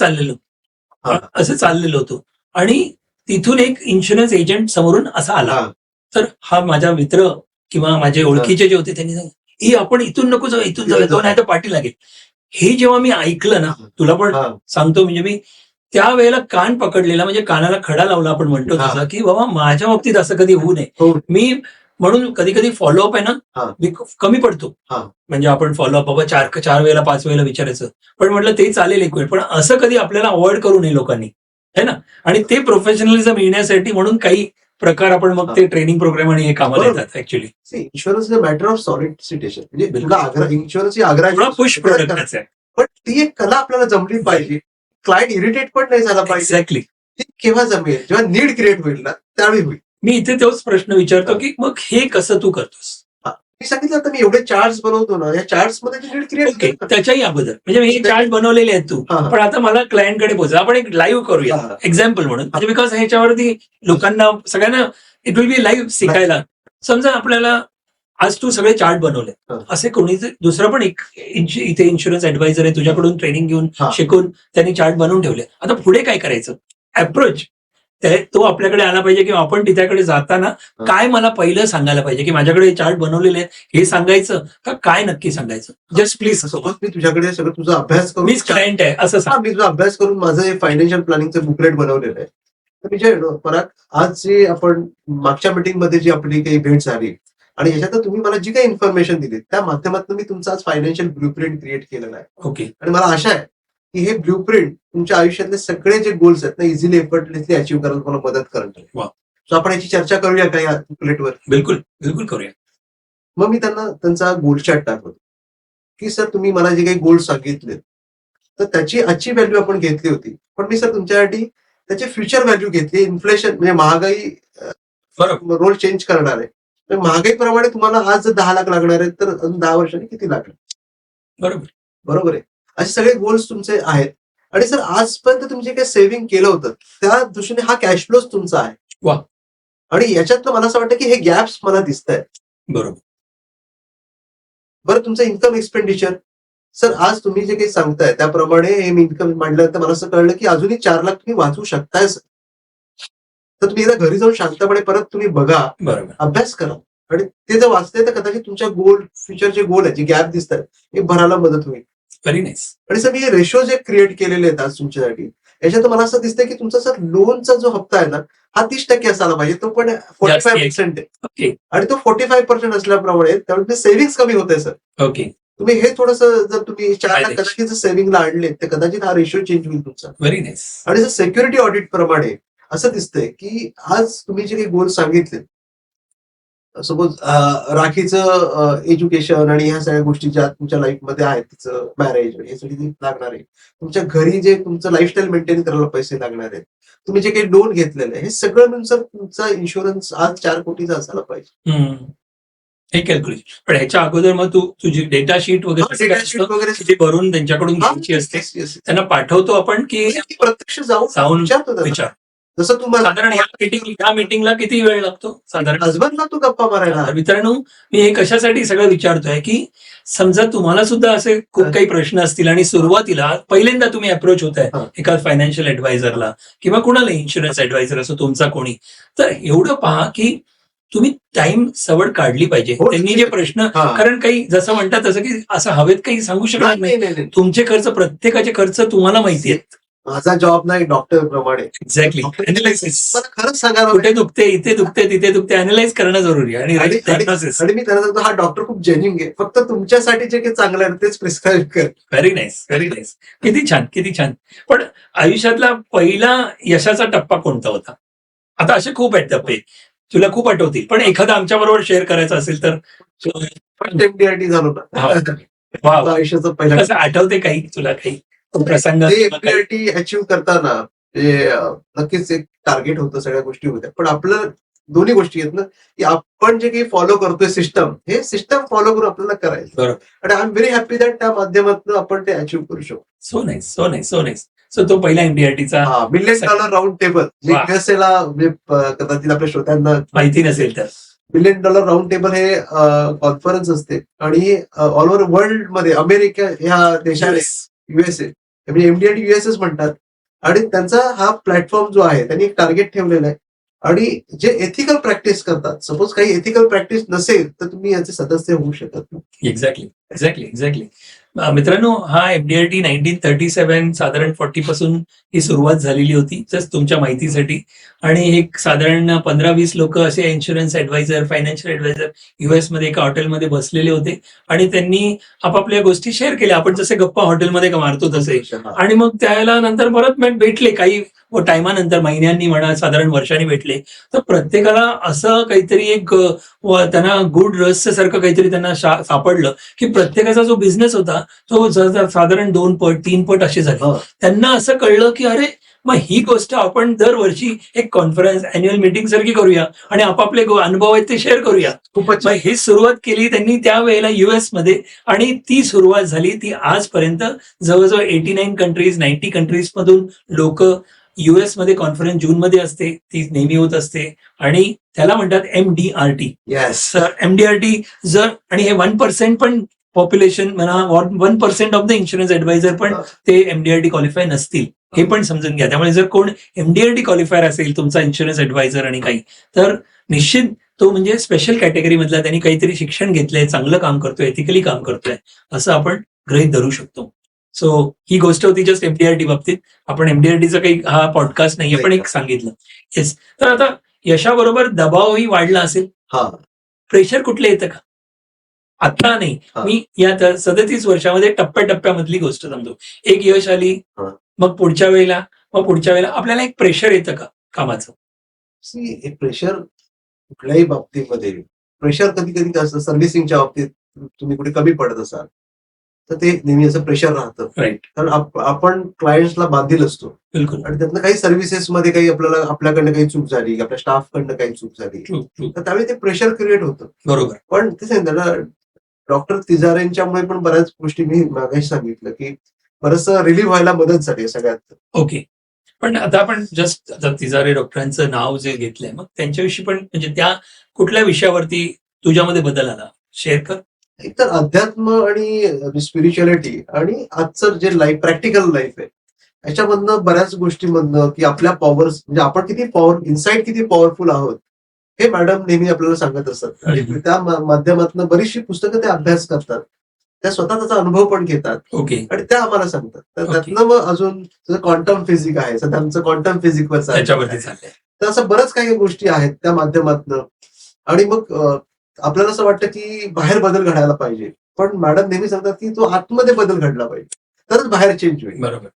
चाललेलो होतो, आणि तिथून एक इन्शुरन्स एजंट समोरून असा आला. हा. तर हा माझा मित्र किंवा माझे ओळखीचे जे होते त्यांनी सांगितलं, आपण इथून नको जाऊ, इथून जाऊ, तो नाही तर पाठी लागेल. हे जेव्हा मी ऐकलं ना, तुला पण हा. सांगतो, म्हणजे मी त्यावेळेला कान पकडलेला, म्हणजे कानाला खडा लावला आपण म्हणतो हा. तसा, की बाबा माझ्या बाबतीत असं कधी होऊ नये. हो. मी म्हणून कधी कधी फॉलोअप आहे हा. ना, मी कमी पडतो. हा. म्हणजे आपण फॉलोअप बाबा 4 वेळेला 5 वेळेला विचारायचं, पण म्हटलं ते चालेल एक वेळ, पण असं कधी आपल्याला अवॉइड करू नये लोकांनी, है ना. आणि ते प्रोफेशनलिझम येण्यासाठी म्हणून काही प्रकार आपण मग ते ट्रेनिंग प्रोग्राम आणि हे कामाला बरोबर. येतात ऍक्च्युली. इन्शुरन्स मॅटर ऑफ सॉलिडिटेशन, म्हणजे बिलकुल. तुला आग्रह इन्शुरन्सची आग्रह थोडा पुश प्रोडक्ट आहे. पण ती एक कला आपल्याला जमली पाहिजे. क्लायंट इरिटेट पण नाही झाला पाहिजे. एक्झॅक्टली. ती केव्हा जमेल, जेव्हा नीड क्रिएट होईल ना त्यावेळी होईल. मी इथे तोच प्रश्न विचारतो की मग हे कसं तू करतोस. मी सांगितलं आता मी एवढे चार्ट्स बनवतो ना, या चार्ट्स मध्ये नीड क्रिएट ओके, त्याच्याही अगोदर म्हणजे मी हे चार्ट बनवलेले आहेत तू, हा. पण आता मला क्लायंटकडे पोहोच, आपण एक लाईव्ह करूया हा. एक्झाम्पल म्हणून, म्हणजे बिकॉज ह्याच्यावरती लोकांना सगळ्यांना इट विल बी लाईव्ह शिकायला. समजा आपल्याला आज तू सगळे चार्ट बनवले, हा. असे कोणी दुसरं पण एक इथे इन्शुरन्स ऍडवायझर आहे, तुझ्याकडून ट्रेनिंग घेऊन हा. शिकून त्यांनी चार्ट बनवून ठेवले. आता पुढे काय करायचं, अप्रोच तो आपल्याकडे आला पाहिजे, किंवा आपण तिच्याकडे जाताना काय मला पहिलं सांगायला पाहिजे, की माझ्याकडे चार्ट बनवलेले आहेत हे सांगायचं का काय नक्की सांगायचं. Just please. सपोज मी तुझ्याकडे सगळं तुझा अभ्यास करून, मीच क्लायंट आहे असं सांग. मी तुझा अभ्यास करून माझं हे फायनान्शियल प्लॅनिंगचं बुकलेट बनवलेलं आहे. तर विजय परत आज जे आपण मागच्या मीटिंग मध्ये जी आपली काही भेट झाली आणि याच्यात तुम्ही मला जी काही इन्फॉर्मेशन दिली त्या माध्यमातून मी तुमचा आज फायनान्शियल ब्ल्यूप्रिंट क्रिएट केलेला आहे. ओके. आणि मला आशा आहे की हे ब्ल्यूप्रिंट तुमच्या आयुष्यातले सगळे जे गोल्स आहेत ना इझिली एफर्टलेसली अचीव्ह करायला तुम्हाला मदत करणार. वा. सो आपण याची चर्चा करूया का या बुकलेटवर. बिलकुल बिलकुल करूया. मग मी त्यांना त्यांचा गोल चार्ट टाकतो की सर तुम्ही मला जे काही गोल्स सांगितले तर त्याची आजची व्हॅल्यू आपण घेतली होती, पण मी सर तुमच्यासाठी त्याची फ्युचर व्हॅल्यू घेतली. इन्फ्लेशन म्हणजे महागाई रोल चेंज करणार आहे. तर महागाईप्रमाणे तुम्हाला आज जर 10 लाख लागणार आहेत तर अजून 10 वर्षांनी किती लागणार. बरोबर आहे. असे सगळे गोल्स तुमचे आहेत. आणि सर आजपर्यंत तुम्ही जे काही सेव्हिंग केलं होतं त्या दृष्टीने हा कॅश फ्लोच तुमचा आहे. वा. आणि याच्यातलं मला असं वाटतं की हे गॅप्स मला दिसत आहेत. बरोबर. बरं तुमचं इन्कम एक्सपेंडिचर, सर आज तुम्ही जे काही सांगताय त्याप्रमाणे हे मी इन्कम मांडल्यानंतर मला असं कळलं की अजूनही 4 लाख तुम्ही वाचू शकताय. तर तुम्ही एकदा घरी जाऊन शांतपणे परत तुम्ही बघा, बरोबर, अभ्यास करा, आणि ते जर वाचते तर कदाचित तुमच्या फ्युचरचे गोल आहेत जे गॅप दिसत आहेत हे भरायला मदत होईल. Very nice. आणि सर मी हे रेशो जे क्रिएट केलेले आहेत आज तुमच्यासाठी, याच्यात मला असं दिसतंय की तुमचा सर लोनचा जो हप्ता आहे ना हा 30% असायला पाहिजे, तो पण 45% आहे. ओके. आणि तो 45% असल्याप्रमाणे त्यामुळे सेव्हिंग्स कमी होत आहे सर. ओके. तुम्ही हे थोडंसं जर तुम्ही 4 लाख फायदेशीर. कदाचित सेव्हिंगला आणले तर कदाचित हा रेशो चेंज होईल तुमचा. Very nice. आणि जर सिक्युरिटी ऑडिट प्रमाणे असं दिसतंय की आज तुम्ही जे काही गोल सांगितले, सपोज राखीचं एज्युकेशन आणि ह्या सगळ्या गोष्टी ज्या तुमच्या लाईफमध्ये आहेत, तिचं मॅरेज आणि हे सगळी लागणार आहे, तुमच्या घरी जे तुमचं लाईफस्टाईल मेंटेन करायला पैसे लागणार आहेत, तुम्ही जे काही लोन घेतलेलं आहे, हे सगळं मिळून सर तुमचा इन्शुरन्स आज 4 कोटीचा असायला पाहिजे. हे कॅल्क्युलेशन. पण ह्याच्या अगोदर मग तुझी डेटा शीट वगैरे जी भरून त्यांच्याकडून घ्यायची असते, त्यांना पाठवतो आपण की प्रत्यक्ष जाऊन विचार. जसं तुम्हाला साधारण ह्या मीटिंगला किती वेळ लागतो साधारण? हजबंडला तू गप्पा मारायला. मित्रांनो, मी हे कशासाठी सगळं विचारतोय की समजा तुम्हाला सुद्धा असे खूप काही प्रश्न असतील आणि सुरुवातीला पहिल्यांदा तुम्ही अप्रोच होताय एका फायनान्शियल ऍडवायझरला किंवा कुणाला इन्शुरन्स ऍडवायझर असो तुमचा कोणी, तर एवढं पहा की तुम्ही टाइम सवड काढली पाहिजे. त्यांनी जे प्रश्न, कारण काही जसं म्हणतात तसं की असं हवेत काही सांगू शकणार नाही. तुमचे खर्च, प्रत्येकाचे खर्च तुम्हाला माहिती आहेत. माझा जॉब नाही डॉक्टर प्रमाणे. एक्झॅक्टली. अनालिसिस. मला खरंच सांगायला कुठे दुखते, इथे दुखते, तिथे दुखते, अनालाइज करणं जरुरी आहे. आणि मी त्यांना सांगतो हा डॉक्टर खूप जेन्युइन आहे, फक्त तुमच्यासाठी जे काही चांगलं आहे तेच प्रिस्क्राईब कर. Very nice, very nice. किती छान, किती छान. पण आयुष्यातला पहिला यशाचा टप्पा कोणता होता? आता असे खूप आहेत टप्पे, तुला खूप आठवतील, पण एखादा आमच्या बरोबर शेअर करायचा असेल तर. एमडीआरटी झालो ना आयुष्याचा पहिला. कसं आठवते काही तुला काही प्रसंग? एमडीआरटी अचीव्ह करताना नक्कीच एक टार्गेट होतं, सगळ्या गोष्टी होत्या. पण आपलं दोन्ही गोष्टी आहेत ना, की आपण जे काही फॉलो करतोय सिस्टम, हे सिस्टम फॉलो करून आपल्याला करायचं. बरोबर. आणि I am very happy that त्या माध्यमातून आपण ते अचीव्ह करू शकतो. So nice, so nice, so nice. So तो पहिला MDRTचा हा, $1 मिलियन राऊंड टेबल, जे वा. USA ला म्हणजे कदाचित आपल्या श्रोत्यांना माहिती नसेल तर. $1 मिलियन राऊंड टेबल हे कॉन्फरन्स असते आणि ऑल ओव्हर वर्ल्ड मध्ये अमेरिका ह्या देशाने US. USA म्हणजे MDRT USच म्हणतात. आणि त्यांचा हा प्लॅटफॉर्म जो आहे त्यांनी एक टार्गेट ठेवलेलं आहे. आणि जे एथिकल प्रॅक्टिस करतात, सपोज काही एथिकल प्रॅक्टिस नसेल तर तुम्ही याचे सदस्य होऊ शकत नाही. एक्झॅक्टली. मित्रांनो, हा MDRT 1937 साधारण 40 पासून ही सुरुवात झालेली होती, जस्ट तुमच्या माहितीसाठी. आणि एक साधारण 15-20 लोक असे insurance adviser, financial adviser US मध्ये एका हॉटेलमध्ये बसलेले होते आणि त्यांनी आपापल्या गोष्टी शेअर केल्या, आपण जसे गप्पा हॉटेलमध्ये मारतो तसे. आणि मग त्याला नंतर परत भेटले काही टायमानंतर, महिन्यांनी म्हणा, साधारण वर्षांनी भेटले. तर प्रत्येकाला असं काहीतरी एक त्यांना गुड रहस्यासारखं काहीतरी त्यांना सापडलं की प्रत्येकाचा जो बिझनेस होता तो साधारण 2 पट 3 पट असे झाले. हो. त्यांना असं कळलं की अरे, मग ही गोष्ट आपण दरवर्षी एक कॉन्फरन्स, अॅन्युअल मीटिंग सारखी करूया आणि आपापले अनुभव आहेत ते शेअर करूया. खूपच मग ही सुरुवात केली त्यांनी त्यावेळेला US मध्ये. आणि ती सुरुवात झाली, ती आजपर्यंत जवळजवळ 89 कंट्रीज, 90 कंट्रीज मधून लोक US मध्ये कॉन्फरन्स जूनमध्ये असते, ती नेहमी होत असते. आणि त्याला म्हणतात MDRT. येस. तर MDRT जर, आणि हे 1% पण पॉप्युलेशन म्हणा, 1% ऑफ द इन्शुरन्स ऍडवायझर पण ते MDRT क्वालिफाय नसतील, हे पण समजून घ्या. त्यामुळे जर कोण MDRT क्वालिफायर असेल तुमचा इन्शुरन्स ऍडवायझर आणि काही, तर निश्चित तो म्हणजे स्पेशल कॅटेगरी मधला, त्यांनी काहीतरी शिक्षण घेतलंय, चांगलं काम करतोय, एथिकली काम करतोय, असं आपण गृहीत धरू शकतो. सो ही गोष्ट होती जस्ट MDRT बाबतीत. आपण MDRTचा काही हा पॉडकास्ट नाहीये, पण एक सांगितलं. येस. तर आता यशाबरोबर दबावही वाढला असेल. हा. प्रेशर कुठलं येतं का? आता नाही, हा. मी या 37 वर्षामध्ये टप्प्याटप्प्यामधली गोष्ट सांगतो. एक यश आली, हा. मग पुढच्या वेळेला आपल्याला एक प्रेशर येतं का कामाचं? एक प्रेशर कुठल्याही बाबतीमध्ये, प्रेशर कधी कधी असतं. सर्व्हिसिंगच्या बाबतीत तुम्ही कुठे कमी पडत असाल तर ते नेहमी असं प्रेशर राहतं. राईट. कारण आपण क्लायंट्सला बांधील असतो बिलकुल. आणि त्यातनं काही सर्व्हिसेसमध्ये काही आपल्याकडनं काही चूक झाली, आपल्या स्टाफकडनं काही चूक झाली, ट्रू. तर त्यावेळी ते प्रेशर क्रिएट होतं. बरोबर. पण ते सांगितलं ना, डॉक्टर तिजारेंच्यामुळे पण बऱ्याच गोष्टी मी मागाशी सांगितलं की बरंचसं रिलीव्ह व्हायला मदत झाली सगळ्यात. ओके. पण आता आपण जस्ट तिजारे डॉक्टरांचं नाव जे घेतलंय, मग त्यांच्याविषयी पण म्हणजे त्या कुठल्या विषयावरती तुझ्यामध्ये बदल आला, शेअर कर. एकतर अध्यात्म आणि स्पिरिच्युअलिटी आणि आजचं जे लाईफ, प्रॅक्टिकल लाईफ आहे, याच्यामधनं बऱ्याच गोष्टीमधनं की आपल्या पॉवर्स, म्हणजे आपण किती इनसाइड किती पॉवरफुल आहोत, हे मॅडम नेहमी आपल्याला सांगत असतात. आणि त्या माध्यमातून बरीचशी पुस्तकं ते अभ्यास करतात, त्या स्वतः त्याचा अनुभव पण घेतात. ओके. आणि त्या आम्हाला सांगतात. तर Okay. त्यातनं मग अजून क्वांटम फिजिक आहे, सध्या आमचं क्वांटम फिजिकवर त्याच्यावरती चाललंय. तर असं बरंच काही गोष्टी आहेत त्या माध्यमातनं. आणि मग आपल्याला असं वाटतं की बाहेर बदल घडायला पाहिजे, पण मॅडम नेहमी सांगतात की तो आतमध्ये बदल घडला पाहिजे, तरच बाहेर चेंज होईल. बरोबर.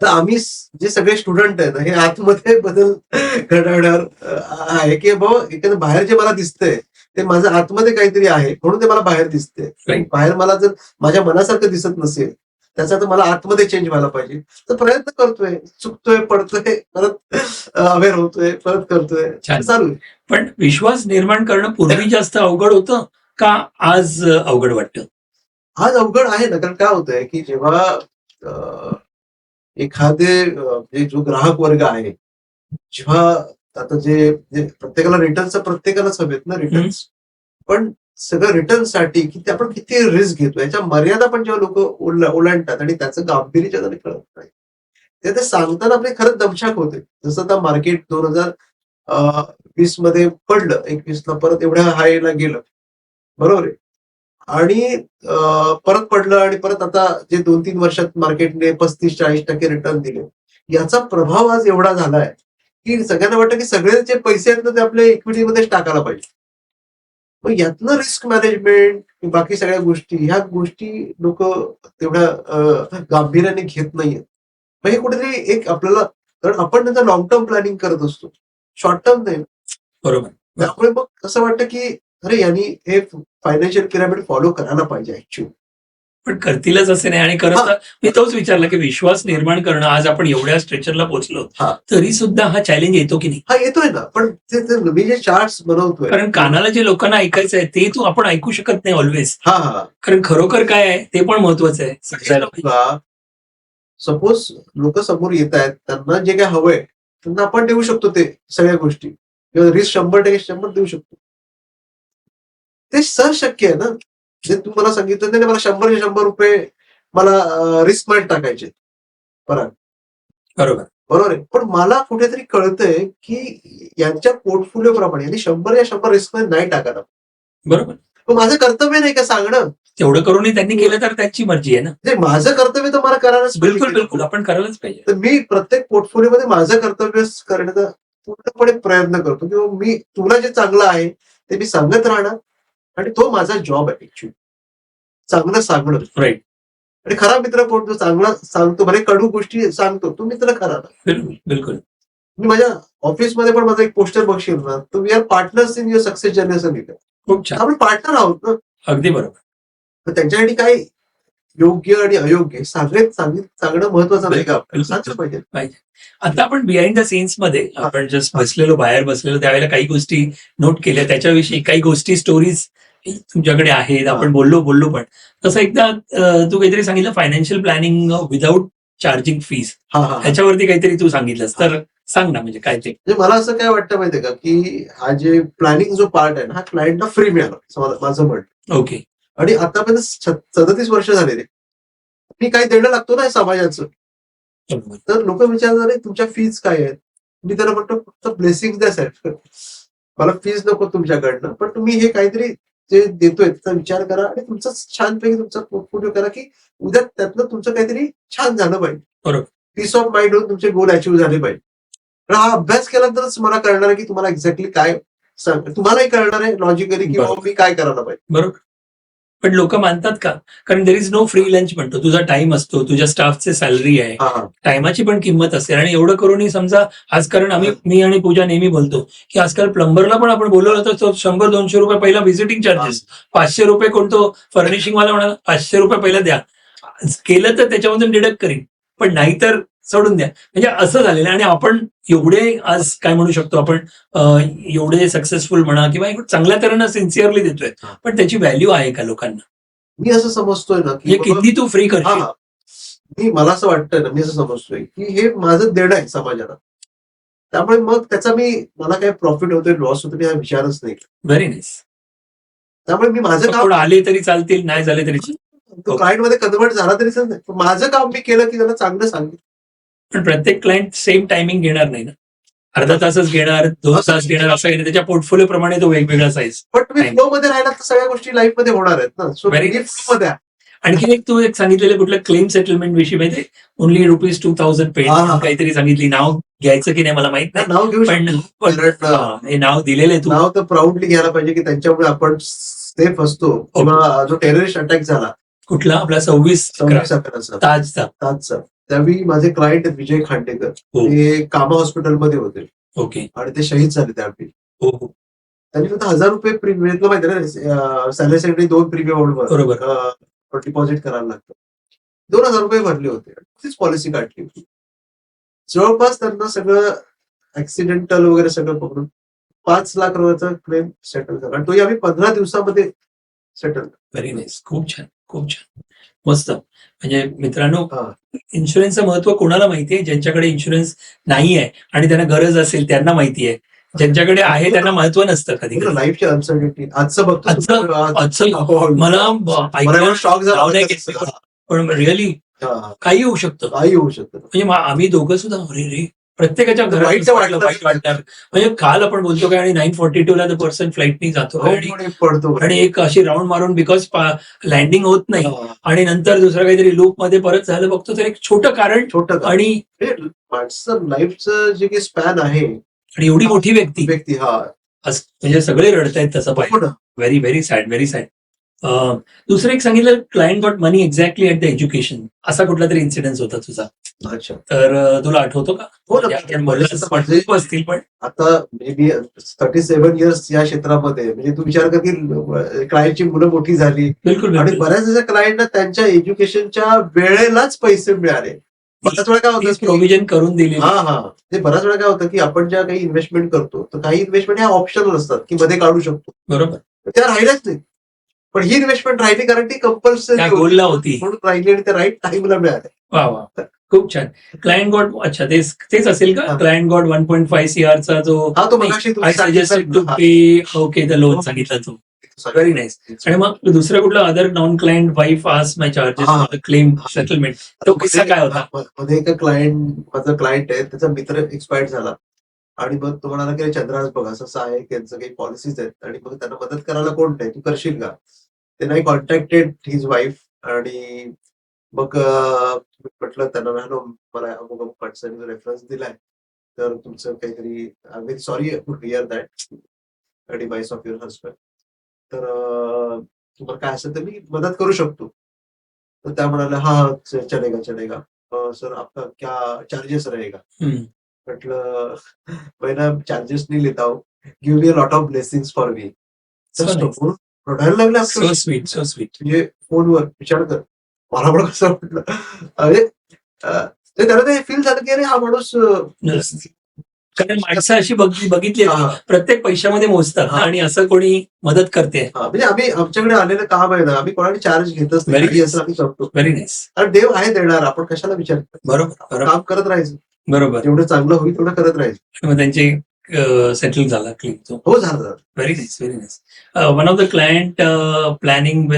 तर आम्ही जे सगळे स्टुडंट आहेत ना, हे आतमध्ये बदल घडवणार आहे की बाबा एखादं बाहेर जे मला दिसतंय ते माझं आतमध्ये काहीतरी आहे, म्हणून ते मला बाहेर दिसतंय. Right. बाहेर मला जर माझ्या मनासारखं दिसत नसेल, त्याचा तर मला आतमध्ये चेंज व्हायला पाहिजे. तर प्रयत्न करतोय, चुकतोय, पडतोय, परत अवेअर होतोय, परत करतोय, छान. चालू आहे. पण विश्वास निर्माण करणं पूर्वी जास्त अवघड होतं का आज अवघड वाटतं? आज अवघड आहे ना, कारण काय होतंय की जेव्हा एखादे म्हणजे जो ग्राहक वर्ग आहे, जेव्हा आता जे प्रत्येकाला रिटर्नचं प्रत्येकालाच हवेत ना रिटर्न्स, पण सगळं रिटर्नसाठी की ते आपण किती रिस्क घेतो याच्या मर्यादा पण जेव्हा लोक ओलांडतात आणि त्याचं गांभीर्य ज्यांना कळत नाही, ते सांगताना आपली खरंच दमछाक होते. जसं आता मार्केट 2020 मध्ये पडलं, 21ला परत एवढ्या हायला गेलं, बरोबर आहे. आणि परत पडलं आणि परत आता जे 2-3 वर्षात मार्केटने 35-40% रिटर्न दिले, याचा प्रभाव आज एवढा झालाय की सगळ्यांना वाटतं की सगळे जे पैसे आहेत ना ते आपल्या इक्विटीमध्येच टाकायला पाहिजे. मग यातनं रिस्क मॅनेजमेंट, बाकी सगळ्या गोष्टी, ह्या गोष्टी लोक तेवढ्या गांभीर्याने घेत नाहीयेत. मग हे कुठेतरी एक आपल्याला, कारण आपण त्यांचा लॉंग टर्म प्लॅनिंग करत असतो, शॉर्ट टर्म नाही. बरोबर. त्यामुळे मग असं वाटतं की अरे यांनी हे फायनान्शियल पिरामिड फॉलो करायला पाहिजे ऍक्च्युअली. पण करतीलच असे नाही. आणि खरं हा. तर मी तोच विचारला की विश्वास निर्माण करणं, आज आपण एवढ्या स्ट्रेचरला पोहोचलो हा. तरी सुद्धा हा चॅलेंज येतो की नाही? हा येतोय ना, पण मी जे चार्ट्स बनवतोय, कारण कानाला जे लोकांना ऐकायचं आहे ते तू आपण ऐकू शकत नाही ऑलवेज. हा हा कारण खरोखर काय आहे ते पण महत्वाचं आहे समजायला पाहिजे. सपोज लोक समोर येत आहेत, त्यांना जे काय हवंय त्यांना आपण देऊ शकतो ते सगळ्या गोष्टी, किंवा रिस्क 100% देऊ शकतो. ते सहज शक्य आहे ना. जे तू मला सांगितलं नाही, मला 100 रुपये मला रिस्क मध्ये टाकायचे बरं, बरोबर. बरोबर आहे. पण मला कुठेतरी कळतंय की यांच्या पोर्टफोलिओ प्रमाणे यांनी 100 रिस्क मध्ये नाही टाकायला. बरोबर. पण माझं कर्तव्य नाही का सांगणं. तेवढं करूनही त्यांनी केलं तर त्यांची मर्जी आहे ना. म्हणजे माझं कर्तव्य तर मला करायलाच पाहिजे. बिलकुल बिलकुल आपण करायलाच पाहिजे. तर मी प्रत्येक पोर्टफोलिओ मध्ये माझं कर्तव्य करण्याचा पूर्णपणे प्रयत्न करतो, किंवा मी तुला जे चांगलं आहे ते मी सांगत राहणार, आणि तो माझा जॉब आहे ऍक्च्युली, चांगलं सांगणं. राईट. आणि खरा मित्र कोण, जो चांगला सांगतो, बरे कडू गोष्टी सांगतो, तो मित्र खरा ना. बिलकुल बिलकुल. मी माझ्या ऑफिसमध्ये पण माझा एक पोस्टर बघशील ना, तर we are partners in your success journey असं लिहिलं. खूप छान. आपण पार्टनर आहोत ना. अगदी बरोबर. तर त्यांच्यासाठी काय योग्य आणि अयोग्य सांगणं महत्वाचं नाही का, आपल्याला सांगलं पाहिजे. आता आपण बिहाइंड द सीन्स मध्ये आपण जस्ट बसलेलो, बाहेर बसलेलो, त्यावेळेला काही गोष्टी नोट केल्या, त्याच्याविषयी काही गोष्टी स्टोरीज तुमच्याकडे आहेत. आपण बोललो पण तसं एकदा तू काहीतरी सांगितलं financial planning without charging fees, ह्याच्यावरती काहीतरी तू सांगितलंस, तर सांग ना म्हणजे काय ते. म्हणजे मला असं काय वाटतं माहितीये का, की हा जे प्लॅनिंग जो पार्ट आहे ना, हा क्लायंटला फ्री मिळाला माझं म्हणणं. ओके. आणि आतापर्यंत 37 वर्ष झालेले, मी काही देणं लागतो ना समाजाचं. तर लोक विचारणार तुमच्या फीज काय आहेत. मी त्याला म्हणतो फक्त ब्लेसिंग द्या साहेब, मला फीज नको तुमच्याकडनं, पण तुम्ही हे काहीतरी जे देतोय त्याचा विचार करा, आणि तुमचं छानपैकी तुमचा पोर्टफोलिओ करा, की उद्या त्यातलं तुमचं काहीतरी छान झालं पाहिजे. बरोबर. पीस ऑफ माइंड होऊन तुमचे गोल अचीव्ह झाले पाहिजे. तर हा अभ्यास केल्यानंतरच मला कळणार आहे की तुम्हाला एक्झॅक्टली काय तुम्हालाही कळणार आहे लॉजिकली, की मी काय करायला पाहिजे. बरोबर. पण लोक मानतात का? कारण there is no free lunch म्हणतो. तुझा टाइम असतो, तुझ्या स्टाफचे सॅलरी आहे, टायमाची पण किंमत असते. आणि एवढं करूनही समजा आज, कारण मी आणि पूजा नेहमी बोलतो की आजकाल प्लंबरला पण आपण बोलवलं तर 100-200 रुपये पहिला व्हिजिटिंग चार्जेस, 500 रुपये कोणतो फर्निशिंगवाला म्हणाला 500 रुपये पहिला द्या, केलं तर त्याच्यामधून डिडक्ट करीन, पण नाहीतर सोडून द्या. म्हणजे असं झालेलं आहे. आणि आपण एवढे आज काय म्हणू शकतो, आपण एवढे सक्सेसफुल म्हणा किंवा चांगल्या तऱ्हेनं सिन्सिअरली देतोय, पण त्याची व्हॅल्यू आहे का लोकांना? मी असं समजतोय ना की किती तू फ्री करशील. मला असं वाटतंय ना, मी असं समजतोय की हे माझं देणं आहे समाजाला. त्यामुळे मग त्याचा मला काय प्रॉफिट होतोय, लॉस होतोय, हा विचारच नाही. Very nice. त्यामुळे मी माझं काम, आले तरी चालतील, नाही झाले तरी तो क्लायंट मध्ये कन्वर्ट झाला तरी चालतंय, माझं काम मी केलं की त्याला चांगलं सांगितलं. पण प्रत्येक क्लायंट सेम टायमिंग घेणार नाही ना, अर्धा तासच घेणार, 2 तास घेणार, असं घेणार. त्याच्या पोर्टफोलिओ प्रमाणे तो वेगवेगळा साईज. पण तुम्ही फ्लो मध्ये राहिला तर सगळ्या गोष्टी लाईफ मध्ये होणार आहेत ना. सो फ्लो मध्ये. आणखी एक तू सांगितलेलं कुठलं क्लेम सेटलमेंट विषयी माहिती, ओनली ₹2,000 पेड काहीतरी सांगितली. नाव घ्यायचं की नाही मला माहित नाही, नाव घेऊ पण हे नाव दिलेलं तू, नाव तर प्राऊडली घ्यायला पाहिजे की त्यांच्यामुळे आपण सेफ असतो. किंवा जो टेररिस्ट अटॅक झाला कुठला आपला 26/11 ताजचा, त्यावेळी माझे क्लायंट आहेत विजय खांडेकर, ते कामा हॉस्पिटलमध्ये होते. ओके. आणि ते शहीद झाले त्यावेळी. त्यांनी फक्त 1000 रुपये प्रीमियम माहिती ना, सॅलरी साठी 2 प्रीमियम बरोबर डिपॉझिट करायला लागतं. 2000 रुपये भरले होते, तीच पॉलिसी काढली होती. जवळपास त्यांना सगळं ऍक्सिडेंटल वगैरे सगळं पकडून 5 लाख रुपयाचा क्लेम सेटल झाला, आणि तोही आम्ही 15 दिवसामध्ये सेटल. Very nice. खूप छान, खूप छान, मस्त. म्हणजे मित्रांनो, इन्शुरन्सचं महत्व कोणाला माहिती आहे? ज्यांच्याकडे इन्शुरन्स नाही आहे आणि त्यांना गरज असेल त्यांना माहिती आहे. ज्यांच्याकडे आहे त्यांना महत्व नसतं कधी. लाईफची अनसर्टिनिटी आजचं बघतो मला शॉक झाला, पण रिअली काही होऊ शकतं, काही होऊ शकतं. म्हणजे आम्ही दोघं सुद्धा रे प्रत्येकाच्या घरात वाईट वाटणार. म्हणजे काल आपण बोलतो काय, आणि 9:42 ला पर्सन फ्लाईटनी जातो पडतो, आणि एक अशी राऊंड मारून बिकॉज लँडिंग होत नाही, आणि नंतर दुसरं काहीतरी लूप मध्ये परत झालं बघतो, तर एक छोटं कारण. आणि माणसं लाईफचं जे काही स्पॅन आहे, आणि एवढी मोठी व्यक्ती हा म्हणजे सगळे रडतायत तसं पाहिजे. Very very sad, very sad. दुसरं एक सांगितलं client got money exactly at the education, असा कुठला तरी इन्सिडेन्स होता तुझा. अच्छा. तर तुला आठवतो का? हो ना. म्हणजे आपण बोललास पण म्हणजे खूप असतील पण. आता म्हणजे मी 37 इयर्स या क्षेत्रामध्ये, म्हणजे तू विचार कर की क्लायंटची मुलं मोठी झाली बिलकुल आणि बिलकुल. बऱ्याच अशा क्लायंटना त्यांच्या एज्युकेशनच्या वेळेलाच पैसे मिळाले. बऱ्याच वेळा काय होतं तीच की प्रोव्हिजन करून दिली. हा ते बऱ्याच वेळा काय होतं की आपण ज्या काही इन्व्हेस्टमेंट करतो, तर काही इन्व्हेस्टमेंट ह्या ऑप्शनल असतात की मध्ये काढू शकतो, बरोबर. तर त्या राहिल्याच नाही. पण ही इन्व्हेस्टमेंट राहिली कारण ती कंपल्सरी त्या गोलला होती. म्हणून राहिली आणि त्या राईट टाइमला मिळाल्या. वा वा, खूप छान. क्लायंट गॉट, अच्छा तेच असेल का? हा. क्लायंट गॉट 1.5 CR चा जो हा तो मगाशी तुम्ही आय सजेस्टेड टू सांगितलं. पे ओके द लोन हो. सांगितला तो. Very nice. आणि मग दुसरं कुठलं अदर नॉन क्लायंट वाईफ आस माय चार्जेस हा. फॉर द क्लेम सेटलमेंट, तो किस्सा काय होता? मध्ये एका माझा क्लायंट आहे, त्याचा मित्र एक्सपायर्ड झाला आणि मग तो म्हणाला की चंद्राज बघ असं असं आहे, त्यांचं काही पॉलिसीज आहेत आणि मग त्यांना मदत करायला कोण नाही, तू करशील का? त्यांना आई कॉन्टॅक्टेड हिज वाईफ आणि मग म्हटलं त्यांना, हॅलो मला अमुक अमुक माणसाने रेफरन्स दिलाय, तर तुमचं काहीतरी I am very sorry to hear that demise of your husband, तर तुम्हाला काय असेल तर मी मदत करू शकतो. तर त्या म्हणाल्या हा चलेगा चलेगा, सर आपका क्या चार्जेस रहेगा? हम्म. म्हटलं मैं ना चार्जेस नहीं लेता हूँ, give me a lot of blessings for me. तर So nice. समोर रडायला लागले सो आपल्याला. Sweet, so sweet. म्हणजे फोनवर विचार कर, मला पण कसं म्हटलं अरे ते त्याला ते फील झालं की अरे हा माणूस कारण माणसं अशी बघितली हा, प्रत्येक पैशामध्ये मोजतात हा. आणि असं कोणी मदत करते. हा, म्हणजे आम्ही आमच्याकडे आलेलं काम आहे ना, आम्ही कोणाने चार्ज घेतच नाही, Very काही nice. असं आम्ही करतो. Very nice. कारण देव आहे देणार, आपण कशाला विचार करतो? बरोबर बरोबर काम करत राहायचं, बरोबर. जेवढं चांगलं होईल तेवढं करत राहायचं. मग त्यांचे सेटल झाला क्लिक तो. हो झालं. Very nice, very nice. One of the client planning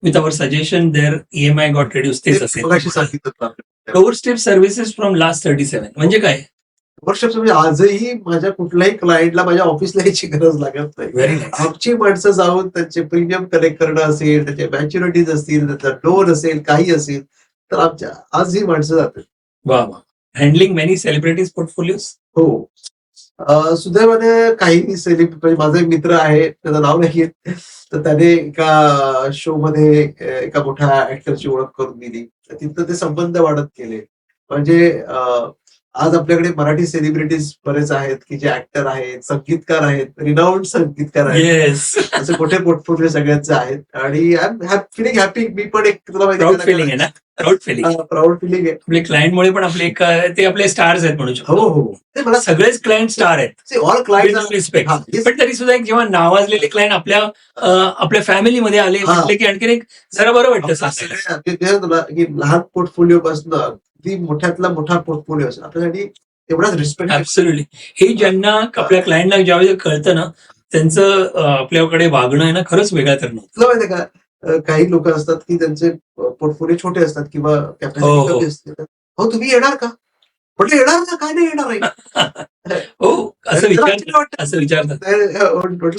with our suggestion their EMI got reduce, तेच असेल. मगाशी सांगितलं door step services from last 37, म्हणजे काय? वर्षात म्हणजे आजही माझ्या कुठल्याही क्लायंटला माझ्या ऑफिसला यायची गरज लागत नाही. Very nice. आमची माणसं जाऊन त्यांचे प्रीमियम कलेक्ट करणं असेल, त्याचे मॅच्युरिटीज असतील, त्याचा लोन असेल, काही असेल, तर आमच्या आजही माणसं जातात. वा वा. Handling many celebrities portfolios. हो. सुदैवाने काही सेलिब्रिटी, माझा एक मित्र आहे, त्याचं नाव नाही घेत, तर त्याने एका शो मध्ये एका मोठ्या ऍक्टरची ओळख करून दिली. तिथं ते संबंध वाढत गेले. म्हणजे आज आपल्याकडे मराठी सेलिब्रिटीज बरेच आहेत की जे ऍक्टर आहेत, संगीतकार आहेत, रिनाऊंड संगीतकार आहेत. येस. असे मोठे पोर्टफोलिओ सगळ्यांचे आहेत आणि आय एम फिलिंग हॅपी. मी पण एक तुला प्राऊड फिलिंग आहे ना? Proud feeling. प्राऊड फिलिंग आहे. आपले क्लायंटमुळे पण आपले ते आपले स्टार्स आहेत म्हणू हो शकतो. हो, ते मला सगळेच क्लायंट स्टार आहेत. All client respect. पण तरी सुद्धा एक जेव्हा नावाजलेले क्लायंट आपल्या फॅमिलीमध्ये आले म्हटले की आणखीन एक जरा बरं वाटतं सांगायला. तुला की लहान पोर्टफोलिओ पासून अगदी मोठ्यातला मोठा पोर्टफोलिओ असेल, आपल्यासाठी एवढाच रिस्पेक्ट. ऍब्सोल्युटली. हे ज्यांना आपल्या क्लायंटला ज्यावेळी कळतं ना, त्यांचं आपल्याकडे वागणं आहे ना खरंच वेगळं करणं. तुला माहितीये का, काही लोक असतात की त्यांचे पोर्टफोलिओ छोटे असतात किंवा कॅपॅसिटी कमी असते. हो तुम्ही येणार का? म्हटलं येणार ना, काय नाही येणार आहे. हो, असं विचारतात.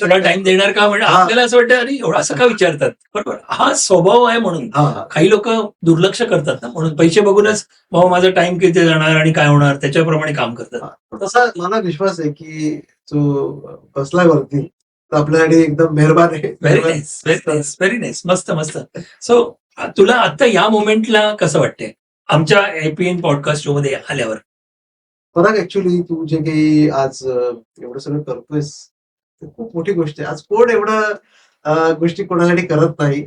थोडा टाइम देणार का? म्हणजे आपल्याला असं वाटतं अरे एवढं असं का विचारतात. बरोबर, हा स्वभाव आहे म्हणून. काही लोक दुर्लक्ष करतात ना, म्हणून पैसे बघूनच बाबा माझा टाइम किती जाणार आणि काय होणार त्याच्याप्रमाणे काम करतात. तसा मला विश्वास आहे की जो बसलाय वरती तर आपल्यासाठी एकदम मेहरबान आहे. Very nice, very nice, very nice. मस्त मस्त. सो तुला आता या मोमेंटला कसं वाटतंय आमच्या APN पॉडकास्ट शो मध्ये आल्यावर? बघा ऍक्च्युली तू जे काही आज एवढं सगळं करतोयस, खूप मोठी गोष्ट आहे. आज कोण एवढं गोष्टी कोणासाठी करत नाही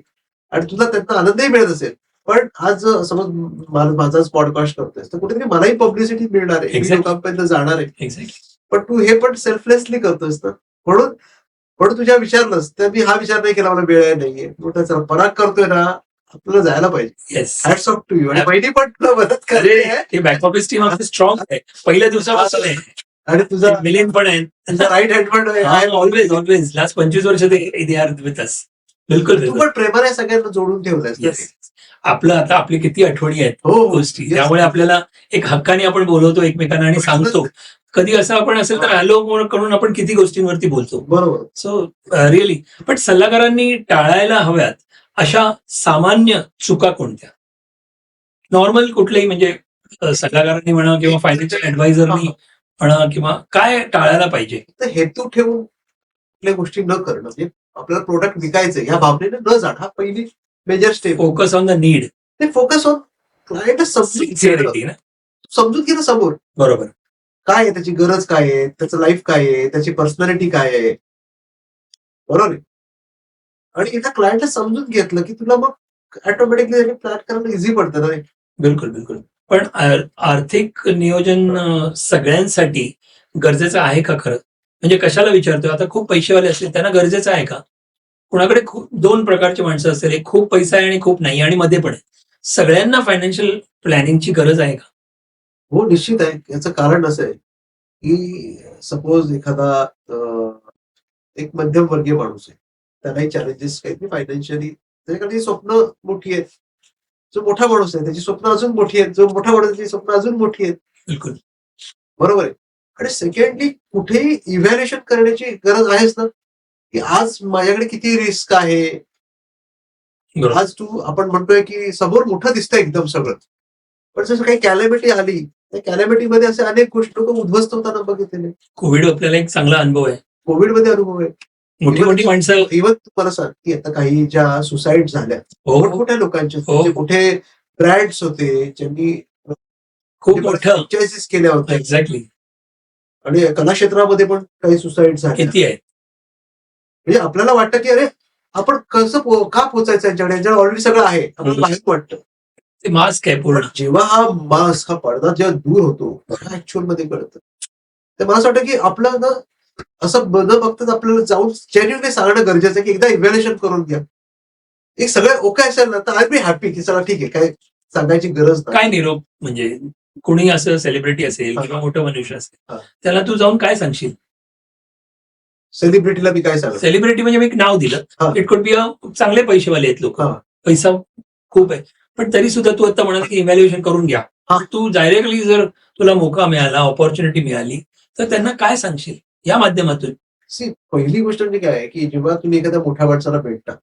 आणि तुला त्यातनं आनंदही मिळत असेल. पण आज समज माझाच पॉडकास्ट करतोयस तर कुठेतरी मलाही पब्लिसिटी मिळणार आहे, मी लोकांपर्यंत जाणार आहे. एक्झॅक्टली. पण तू हे पण सेल्फलेसली करतोयस ना, म्हणून तुझ्या विचारलंस तर मी हा विचार नाही केला, मला वेळ नाहीये, मोठा पराग करतोय ना, आपल्याला जायला पाहिजे. Yes. Hats off to you. आणि पहिली पण तुला मदत करे. ते बॅक ऑफिस टीम आपली स्ट्रॉंग आहे पहिल्या दिवसापासून आहे. आणि तुझा मिलियन पण आहे, तुझा राईट हँड पण आहे. ऑलवेज लास्ट 25 वर्ष ते आर विथ अस. बिलकुल. तू पण प्रेमाने सगळ्यांना जोडून ठेवलंयस. आपलं आता आपली किती आठवणी आहेत हो गोष्टी, त्यामुळे आपल्याला एक हक्काने आपण बोलवतो एकमेकांना आणि सांगतो. कधी असं आपण असेल तर हॅलो करून आपण किती गोष्टींवरती बोलतो. बरोबर. So really. पण सल्लागारांनी टाळायला हव्यात अशा सामान्य चुका कोणत्या? नॉर्मल कुठल्याही, म्हणजे सल्लागारांनी म्हणा किंवा फायनान्शियल ऍडवायझरनी म्हणा, किंवा काय टाळायला पाहिजे? तर हेतू ठेवून कुठल्या गोष्टी न करणं, म्हणजे आपल्याला प्रोडक्ट विकायचंय ह्या भावनेने न जाणं हा पहिली major step. Focus on the need, ते फोकस ऑन क्लायंट समजून घेणं. सिन्सिअरिटी ना. समजून घेणं समोर बरोबर. काय आहे, त्याची गरज काय आहे, त्याचं लाईफ काय आहे, त्याची पर्सनॅलिटी काय आहे. बरोबर आहे. आणि एकदा क्लायंटला समजून घेतलं की तुला मग ऑटोमॅटिकली प्लॅन करणं इझी पडतं ना रे. बिलकुल बिलकुल. पण आर्थिक नियोजन सगळ्यांसाठी गरजेचं आहे का खरं? म्हणजे कशाला विचारतोय, आता खूप पैसेवाले असतील त्यांना गरजेचं आहे का? कुणाकडे खूप 2 प्रकारची माणसं असतील, एक खूप पैसा आहे आणि खूप नाही आणि मध्ये पण आहे. सगळ्यांना फायनान्शियल प्लॅनिंगची गरज आहे का? हो निश्चित आहे. याचं कारण असं आहे की सपोज एखादा एक मध्यमवर्गीय माणूस आहे, त्यालाही चॅलेंजेस काहीतरी फायनान्शियली, त्याच्याकडे स्वप्न मोठी आहेत. जो मोठा माणूस आहे त्याची स्वप्न अजून मोठी आहेत, जो मोठा माणूस आहे त्याची स्वप्न अजून मोठी आहेत. बिलकुल. बरोबर आहे. आणि सेकंडली कुठेही इव्हॅल्युएशन करण्याची गरज आहेच ना, की आज माझ्याकडे किती रिस्क आहे. बरोबर. आज आपण म्हणतोय की समोर मोठं दिसतंय एकदम सगळं, पण जसं काही कॅलॅमिटी आली, त्या कॅलॅमिटीमध्ये असे अनेक गोष्टी लोक उद्ध्वस्त होताना बघितलेले. कोविड आपल्याला एक चांगला अनुभव आहे. कोविडमध्ये अनुभव आहे. मोठी मोठी माणसं. इव्हन तुम्हाला सांग की आता काही ज्या सुसाईड झाल्या हो, मोठमोठ्या लोकांच्या, हो. जे मोठे ब्रँड्स होते ज्यांनी खूप मोठं. फ्रँचायझीस केल्या होत्या एक्झॅक्टली. आणि कला क्षेत्रामध्ये पण काही सुसाईड झाल्या. किती आहे? म्हणजे आपल्याला वाटतं की अरे आपण कसं का पोचायचं यांच्याकडे, यांच्याकडे ऑलरेडी सगळं आहे, आपल्याला माहित वाटतं. ते मास्क आहे पूर्ण. जेव्हा हा मास्क, हा पडदा जेव्हा दूर होतो तेव्हा ऍक्च्युअल मध्ये कळतं. तर मला असं वाटतं की आपलं ना असं न बघताच आपल्याला जाऊन जेन्युइनली सांगणं गरजेचं आहे की एकदा इव्हॅल्युएशन करून घ्या. एक सगळं ओके असेल ना तर आय बी हॅपी की चला ठीक आहे, काय सांगायची गरज नाही. काय निरोप म्हणजे कोणी असं सेलिब्रिटी असेल किंवा मोठं मनुष्य असेल, हा. त्याला तू जाऊन काय सांगशील? सेलिब्रिटीला मी काय सांगतो, सेलिब्रिटी म्हणजे मी एक नाव हा. दिलं, इट कुड बी चांगले पैसेवाले आहेत लोक, हा. पैसा खूप आहे, पण तरी सुद्धा तू आता म्हणाल की इव्हॅल्युएशन करून घ्या. हा. तू डायरेक्टली जर तुला मोका मिळाला, ऑपॉर्च्युनिटी मिळाली, तर त्यांना काय सांगशील या माध्यमातून? पहिली गोष्ट म्हणजे काय आहे की जेव्हा तुम्ही एखाद्या मोठ्या माणसाला भेटता,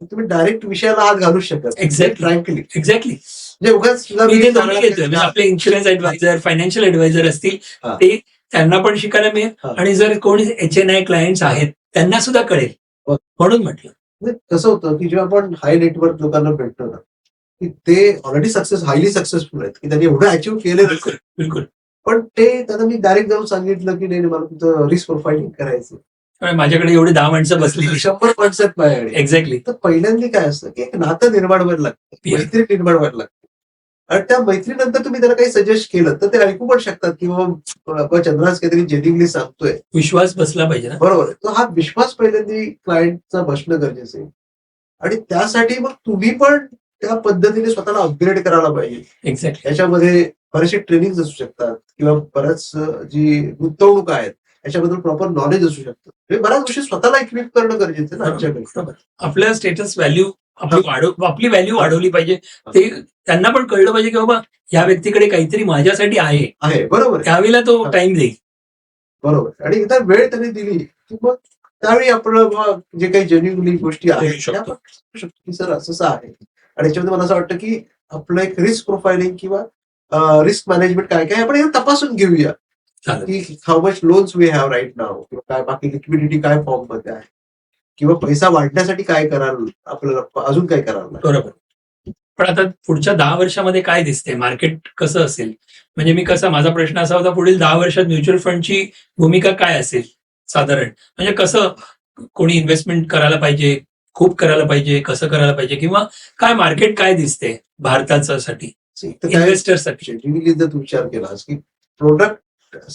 तुम्ही डायरेक्ट विषयाला हात घालू शकत. Exactly. Frankly exactly. म्हणजे उगाच तुला मी मी ते दोन्ही सांगणार घेतोय, म्हणजे की- आपले इन्शुरन्स ऍडवायझर, फायनान्शियल ऍडवायझर असतील, हा. ते त्यांना पण शिकायला मिळेल हा. आणि जर कोणी HNI क्लायंट्स आहेत त्यांना सुद्धा कळेल, हो. म्हणून म्हटलं. म्हणजे कसं होतं की जेव्हा आपण हाय नेटवर्क लोकांना भेटतो ना, की ते ऑलरेडी हायली सक्सेसफुल आहेत, की त्यांनी एवढं अचीव्ह केलेलं. बिलकुल बिलकुल. पण ते त्यांना मी डायरेक्ट जाऊन सांगितलं की नाही मला तुमचं रिस्क प्रोफाइलिंग करायचं. त्यामुळे माझ्याकडे एवढी 10 माणसं बसलेली. 100 कॉन्सेप्ट माझ्याकडे. एक्झॅक्टली. तर पहिल्यांदा काय असतं की एक नातं निर्माण व्हायला लागतं, Yeah. मैत्री निर्माण व्हायला लागते. आणि त्या मैत्रीनंतर तुम्ही त्याला काही सजेस्ट केलं तर ते ऐकू पण शकतात की बाबा चंद्रास काहीतरी जेन्युइनली सांगतोय. विश्वास बसला पाहिजे ना. बरोबर आहे. तो हा विश्वास पहिल्यांदा क्लायंटचा बसणं गरजेचं आहे. आणि त्यासाठी मग तुम्ही पण त्या पद्धतीने स्वतःला अपग्रेड करायला पाहिजे. एक्झॅक्टली. याच्यामध्ये बरेचसे ट्रेनिंग असू शकतात किंवा बऱ्याच जी गुंतवणूक आहेत याच्याबद्दल प्रॉपर नॉलेज असू शकतं. हे बऱ्याच गोष्टी स्वतःला इक्विप करणं गरजेचं आहे ना आजच्या घडी. बरोबर. आपलं स्टेटस व्हॅल्यू आपली व्हॅल्यू वाढवली पाहिजे. ते त्यांना पण कळलं पाहिजे की बाबा या व्यक्तीकडे काहीतरी माझ्यासाठी आहे, बरोबर आहे. त्यावेळेला तो टाइम देईल. बरोबर. आणि एकदा वेळ त्यांनी दिली की मग त्यावेळी आपलं जे काही जेन्युइनली गोष्टी आहेत करू शकतो. त्या आपण करू शकतो की सर असं आहे. आणि याच्यामध्ये मला असं वाटतं की आपलं एक रिस्क प्रोफाइलिंग किंवा रिस्क मॅनेजमेंट काय काय आपण हे तपासून घेऊया चालेल. की how much loans we have right now, किंवा काय बाकी लिक्विडिटी काय फॉर्म मध्ये आहे, किंवा पैसा वाढण्यासाठी काय कराल, आपल्याला अजून काय करावं. बरोबर. पण आता पुढच्या 10 वर्षामध्ये काय दिसते, मार्केट कसं असेल? म्हणजे मी माझा प्रश्न असा होता, पुढील 10 वर्षात म्युच्युअल फंडची भूमिका काय असेल साधारण? म्हणजे कसं कोणी इन्व्हेस्टमेंट करायला पाहिजे, खूप करायला पाहिजे, कसं करायला पाहिजे, किंवा काय मार्केट काय दिसते भारताच्या साठी, इन्व्हेस्टरसाठी? जेन्युइनली जर तू विचार केलास की प्रोडक्ट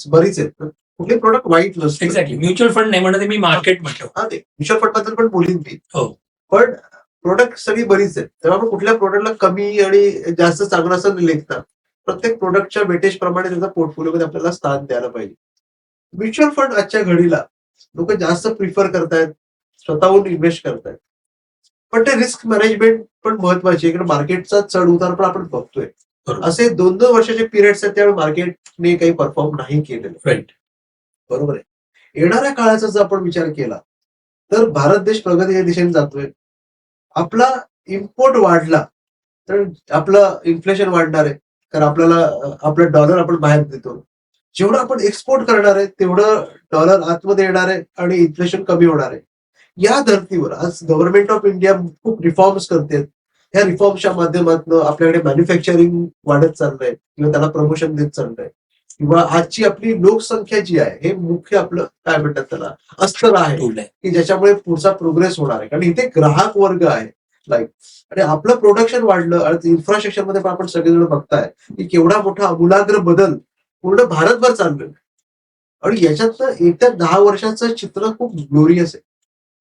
बरीच आहेत ना, कुठले प्रोडक्ट वाईट नसतं. एक्झॅक्टली. म्युच्युअल फंड नाही म्हणत, मी मार्केट म्हणतो. हा, ते म्युच्युअल फंड बद्दल पण बोलीन मी. हो. पण प्रोडक्ट सगळी बरीच आहेत, तेव्हा आपण कुठल्या प्रोडक्टला कमी आणि जास्त चांगलं असं लेखतात. प्रत्येक प्रोडक्टच्या वेटेज प्रमाणे त्याचा पोर्टफोलिओमध्ये आपल्याला स्थान द्यायला पाहिजे. म्युच्युअल फंड आजच्या घडीला लोक जास्त प्रिफर करतायत, स्वतःहून इन्व्हेस्ट करतायत. पण ते रिस्क मॅनेजमेंट पण महत्वाची आहे, कारण मार्केटचा चढ उतार पण आपण बघतोय. बरोबर. असे 2-2 वर्षाचे पिरियड्स आहेत त्यावेळी मार्केटने काही परफॉर्म नाही केलेलं. राईट. बरोबर आहे. येणाऱ्या काळाचा जर आपण विचार केला तर भारत देश प्रगतीच्या दिशेने जातोय. आपला इम्पोर्ट वाढला तर आपलं इन्फ्लेशन वाढणार आहे, कारण आपलं डॉलर आपण बाहेर देतो. जेवढं आपण एक्सपोर्ट करणार आहे तेवढं डॉलर आतमध्ये येणार आहे आणि इन्फ्लेशन कमी होणार आहे. या धर्तीवर आज गव्हर्नमेंट ऑफ इंडिया खूप रिफॉर्म्स करते. ह्या रिफॉर्म्सच्या माध्यमातून आपल्याकडे मॅन्युफॅक्चरिंग वाढत चाललंय किंवा त्याला प्रमोशन देत चाललंय, किंवा आजची आपली लोकसंख्या जी आहे हे मुख्य आपलं काय म्हणतात त्याला अस्तर आहे टूल आहे. की ज्याच्यामुळे पुढचा प्रोग्रेस होणार आहे. कारण इथे ग्राहक वर्ग आहे लाईक, आणि आपलं प्रोडक्शन वाढलं आणि इन्फ्रास्ट्रक्चर मध्ये पण आपण सगळेजण बघताय की केवढा मोठा आमूलाग्र बदल पूर्ण भारतभर चाललेला. आणि याच्यातनं येत्या 10 वर्षाचं चित्र खूप ग्लोरियस आहे.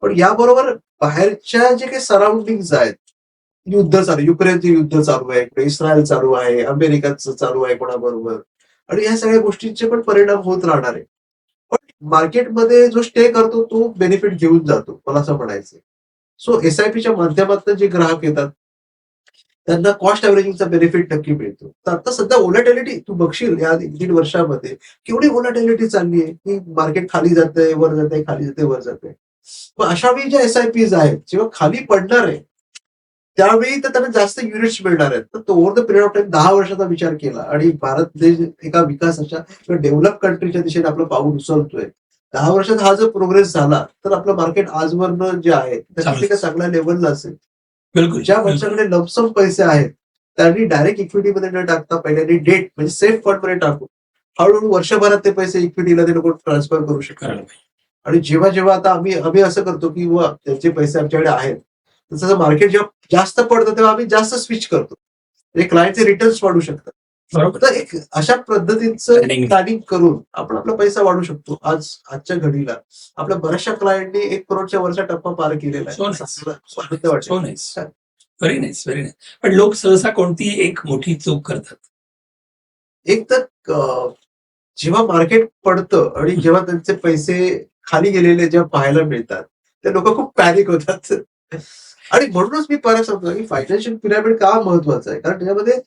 पण याबरोबर बाहेरच्या जे काही सराउंडिंग आहेत, युद्ध चालू, युक्रेनचे युद्ध चालू आहे, इकडे इस्रायल चालू आहे, अमेरिकाचं चालू आहे कोणाबरोबर, आणि या सगळ्या गोष्टींचे पण परिणाम होत राहणार आहे. पण मार्केटमध्ये जो स्टे करतो तो बेनिफिट घेऊन जातो, मला असं म्हणायचं. सो एसआयपीच्या माध्यमातून जे ग्राहक येतात त्यांना कॉस्ट ऍव्हरेजिंगचा बेनिफिट नक्की मिळतो. तर आता सध्या ओलॅटिलिटी तू बघशील या 1-1.5 वर्षामध्ये केवढी ओलॅटिलिटी चालली आहे की मार्केट खाली जाते वर जाते, खाली जाते वर जाते. मग अशा वेळी ज्या एसआयपीज आहेत जेव्हा खाली पडणार आहे त्यावेळी तर त्यांना जास्त युनिट्स मिळणार आहेत. तर तो over the period of time 10 वर्षाचा विचार केला आणि भारत देश एका विकासाच्या किंवा डेव्हलप कंट्रीच्या दिशेने आपलं पाऊल उचलतोय. 10 वर्षात हा जर प्रोग्रेस झाला तर आपलं मार्केट आजवरनं जे आहे त्याच्या चांगल्या लेवलला असेल. बिलकुल. ज्या माणसाकडे लमसम पैसे आहेत त्यांनी डायरेक्ट इक्विटीमध्ये न टाकता पहिल्यांदा डेट म्हणजे सेफ फंड मध्ये टाकून हळूहळू वर्षभरात ते पैसे इक्विटीला ते लोक ट्रान्सफर करू शकतात. आणि जेव्हा जेव्हा आता आम्ही असं करतो की त्यांचे पैसे आमच्याकडे आहेत, तसं मार्केट जेव्हा जास्त पडतं तेव्हा आम्ही जास्त स्विच करतो, म्हणजे क्लायंटचे रिटर्न्स वाढू शकतात. बरोबर. तर एक अशा पद्धतीचं प्लॅनिंग करून आपण आपला पैसा वाढू शकतो. आजच्या घडीला आपल्या बऱ्याचशा क्लायंटनी 1 करोडच्या वरचा टप्पा पार केलेला आहे. So nice, very nice, very nice. पण लोक सहसा कोणती एक मोठी चूक करतात? एक तर जेव्हा मार्केट पडतं आणि जेव्हा त्यांचे पैसे खाली गेलेले जेव्हा पाहायला मिळतात ते लोक खूप पॅनिक होतात. आणि म्हणूनच मी परत सांगतो की फायनान्शियल पिरामिड का महत्वाचं आहे, कारण त्याच्यामध्ये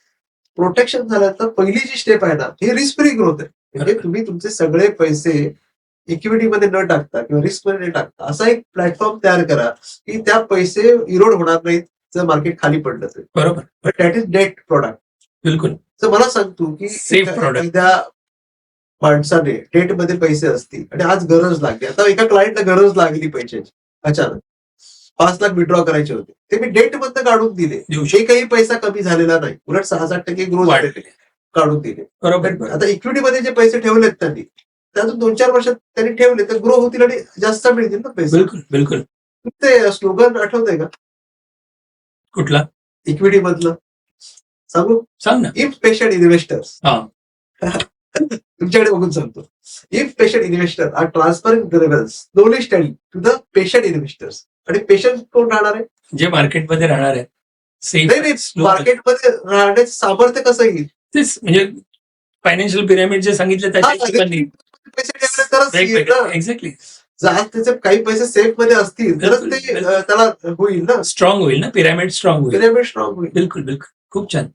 प्रोटेक्शन झाल्यानंतर पहिली जी स्टेप आहे ना ही रिस्क फ्री ग्रोथ आहे. म्हणजे तुम्ही तुमचे सगळे पैसे इक्विटीमध्ये न टाकता किंवा रिस्क मध्ये न टाकता असा एक प्लॅटफॉर्म तयार करा की त्या पैसे इरोड होणार नाहीत जर मार्केट खाली पडलं तर. बरोबर. That is debt product. बिलकुल. तर मला सांगतो की Safe product. एखाद्या माणसाने डेट मध्ये पैसे असतील आणि आज गरज लागली, आता एका क्लायंटला गरज लागली पैशाची अचानक 5 लाख विड्रॉ करायचे होते, ते मी डेट मधनं काढून दिले. एकही पैसा कमी झालेला नाही, उलट 6-7% ग्रो झालेले काढून दिले. बरोबर. आता इक्विटीमध्ये जे पैसे ठेवलेत त्यांनी त्यातून 2-4 वर्षात त्यांनी ठेवले तर ग्रो होतील आणि जास्त मिळतील ना पैसे. बिलकुल बिलकुल. ते स्लोगन आठवतंय का कुठला? इक्विटी मधलं सांगू? सांग ना. If patient investors. हा. तुमच्याकडे बघून सांगतो. If patient investor are transferring the reverse slowly steady to the patient investors. आणि पेशंट कोण राहणार आहे? जे मार्केटमध्ये राहणार आहे. नाही, मार्केटमध्ये राहण्याचं सामर्थ्य कसं येईल? तेच म्हणजे फायनान्शियल पिरामिड जे सांगितलं त्याच्या पैसे ठेवले तरच येईल ना. एक्झॅक्टली. जर त्याचे काही पैसे सेफ मध्ये असतील तरच ते त्याला होईल ना, स्ट्रॉंग होईल ना, पिरामिड स्ट्रॉंग होईल. पिरामिड स्ट्रॉंग होईल. बिलकुल बिलकुल. खूप छान.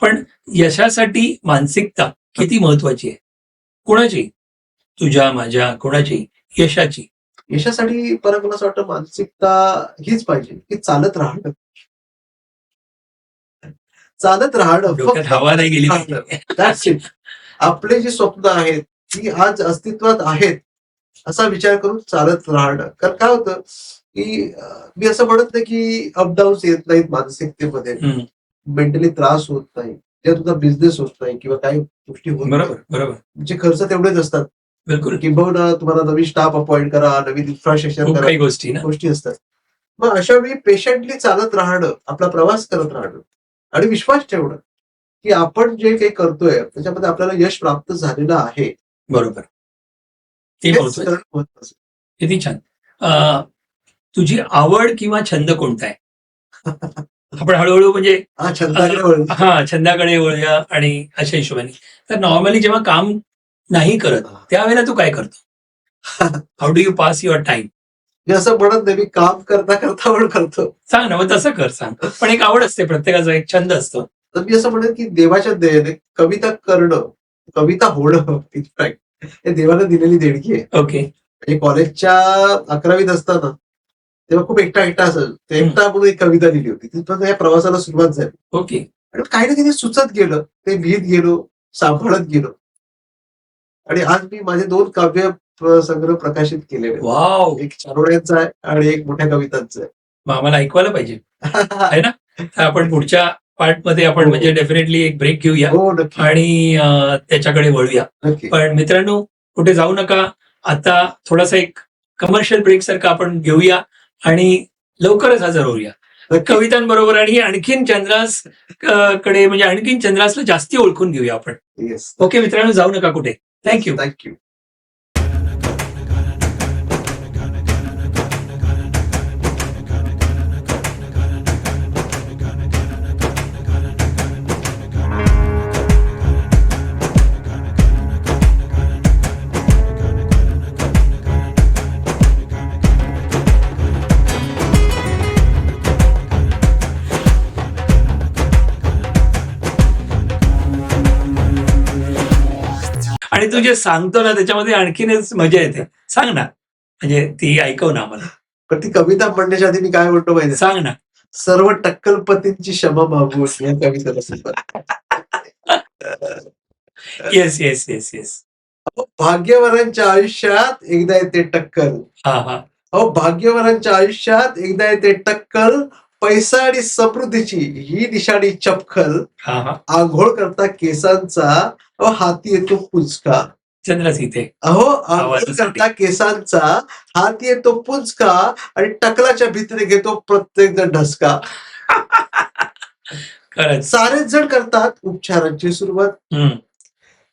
पण यशासाठी मानसिकता किती महत्वाची आहे? कोणाची? तुझ्या, माझ्या, कोणाची? यशाची. यशासाठी परत मला असं वाटतं मानसिकता हीच पाहिजे की चालत राहणं. डोक्यात हवा नाही गेली पाहिजे. आपले जे स्वप्न आहेत ती आज अस्तित्वात आहेत असा विचार करून चालत राहणं. कारण काय होतं की मी असं म्हणत नाही की अपडाऊन्स येत नाहीत मानसिकतेमध्ये, मेंटली त्रास होत नाही, जेव्हा तुझा बिझनेस होत नाही किंवा काही गोष्टी होत नाही. बरोबर. तुमचे खर्च तेवढेच असतात. बिलकुल. किंबहुना तुम्हाला नवीन स्टाफ अपॉइंट करा, नवीन इन्फ्रास्ट्रक्चर करा, काही गोष्टी असतात. मग अशा वेळी पेशंटली चालत राहणं, आपला प्रवास करत राहणं आणि विश्वास ठेवणं की आपण जे काही करतोय त्याच्यामध्ये आपल्याला यश प्राप्त झालेलं आहे. बरोबर. ते महत्वाचं. किती छान. तुझी आवड किंवा छंद कोणता आहे? आपण हळूहळू म्हणजे छंदाकडे वळूया आणि अशा हिशोबाने. तर नॉर्मली जेव्हा काम नाही करत त्यावेळेला तू काय करतो? How do you pass your time? मी असं म्हणत नाही मी काम करता पण करतो. सांग ना, मग तसं कर, सांग. पण एक आवड असते, प्रत्येकाचा एक छंद असतो. तर मी असं म्हणेन की देवाच्या दयेने कविता करणं, कविता होणं हे देवानं दिलेली देणगी आहे. ओके. म्हणजे कॉलेजच्या 11वीत असताना तेव्हा खूप एकटा असेल, एकटा म्हणून एक कविता लिहिली होती. तिथून या प्रवासाला सुरुवात झाली. ओके. आणि काही ना काही सुचत गेलं, ते लिहित गेलो, सांभाळत गेलो. आणि आज मी माझे 2 काव्य संग्रह प्रकाशित केलेले. वाव, एक चारोळ्यांचा आहे आणि एक मोठ्या कवितांचा आहे. मग आम्हाला ऐकवायला पाहिजे आहे ना. तर आपण पुढच्या पार्टमध्ये आपण हो. म्हणजे डेफिनेटली एक ब्रेक घेऊया हो, नक्की आणि त्याच्याकडे वळूया. नक्की. पण मित्रांनो, कुठे जाऊ नका. आता थोडासा एक कमर्शियल ब्रेक सारखा आपण घेऊया आणि लवकरच हजर होऊया नक्की. कवितांबरोबर आणि आणखीन चंद्रास कडे म्हणजे आणखीन चंद्रासला जास्ती ओळखून घेऊया आपण. येस. ओके मित्रांनो, जाऊ नका कुठे. थँक्यू. थँक्यू. आणि तू जे सांगतो ना त्याच्यामध्ये आणखीनच मजा येते. सांग ना, म्हणजे ती ऐकव ना आम्हाला. पण ती कविता म्हणण्याच्या आधी मी काय म्हणतो माहिती, सांग ना. सर्व टक्कलपतींची क्षमा मागून या कवितेला सुरुवात. Yes yes yes yes. भाग्यवानांच्या आयुष्यात एकदा येते टक्कल. हा हा. भाग्यवानांच्या आयुष्यात एकदा येते टक्कल. पैसा आणि समृद्धीची ही निशाणी चपखल. हा हा. आंघोळ करता केसांचा हाती येतो पुंचका. चंद्रच इथे. आंघोळ आवाजासाठी. करता केसांचा हाती येतो पुंचका आणि टकलाच्या भीतीने घेतो प्रत्येक जण ढसका. खरंच. सारेच जण करतात उपचारांची सुरुवात.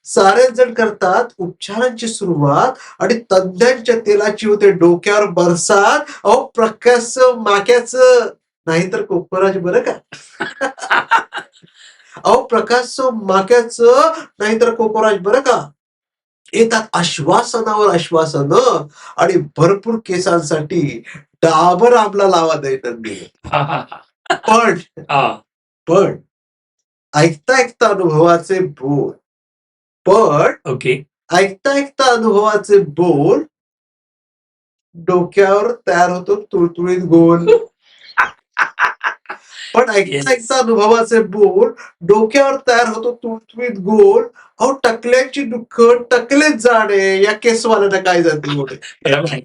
सारेच जण करतात उपचारांची सुरुवात आणि तज्ञांच्या तेलाची होते डोक्यावर बरसात. प्रकाश माक्याचं नाहीतर कोकराज बरं का. प्रकाश माक्याचं नाहीतर कोकराज बरं का. येतात आश्वासनावर आश्वासन आणि भरपूर केसांसाठी डाबर आमला लावा दैनंदिन. पण पण ऐकता ऐकता अनुभवाचे बोल. पण ओके. ऐकता ऐकता अनुभवाचे बोल डोक्यावर तयार होतो तुळतुळीत गोल. पण ऐकता ऐकता अनुभवाचे बोल डोक्यावर तयार होतो तुळतुळीत गोल. टकल्याची दुःख टकलेच जाणे या केसवाल्याला काय जाते.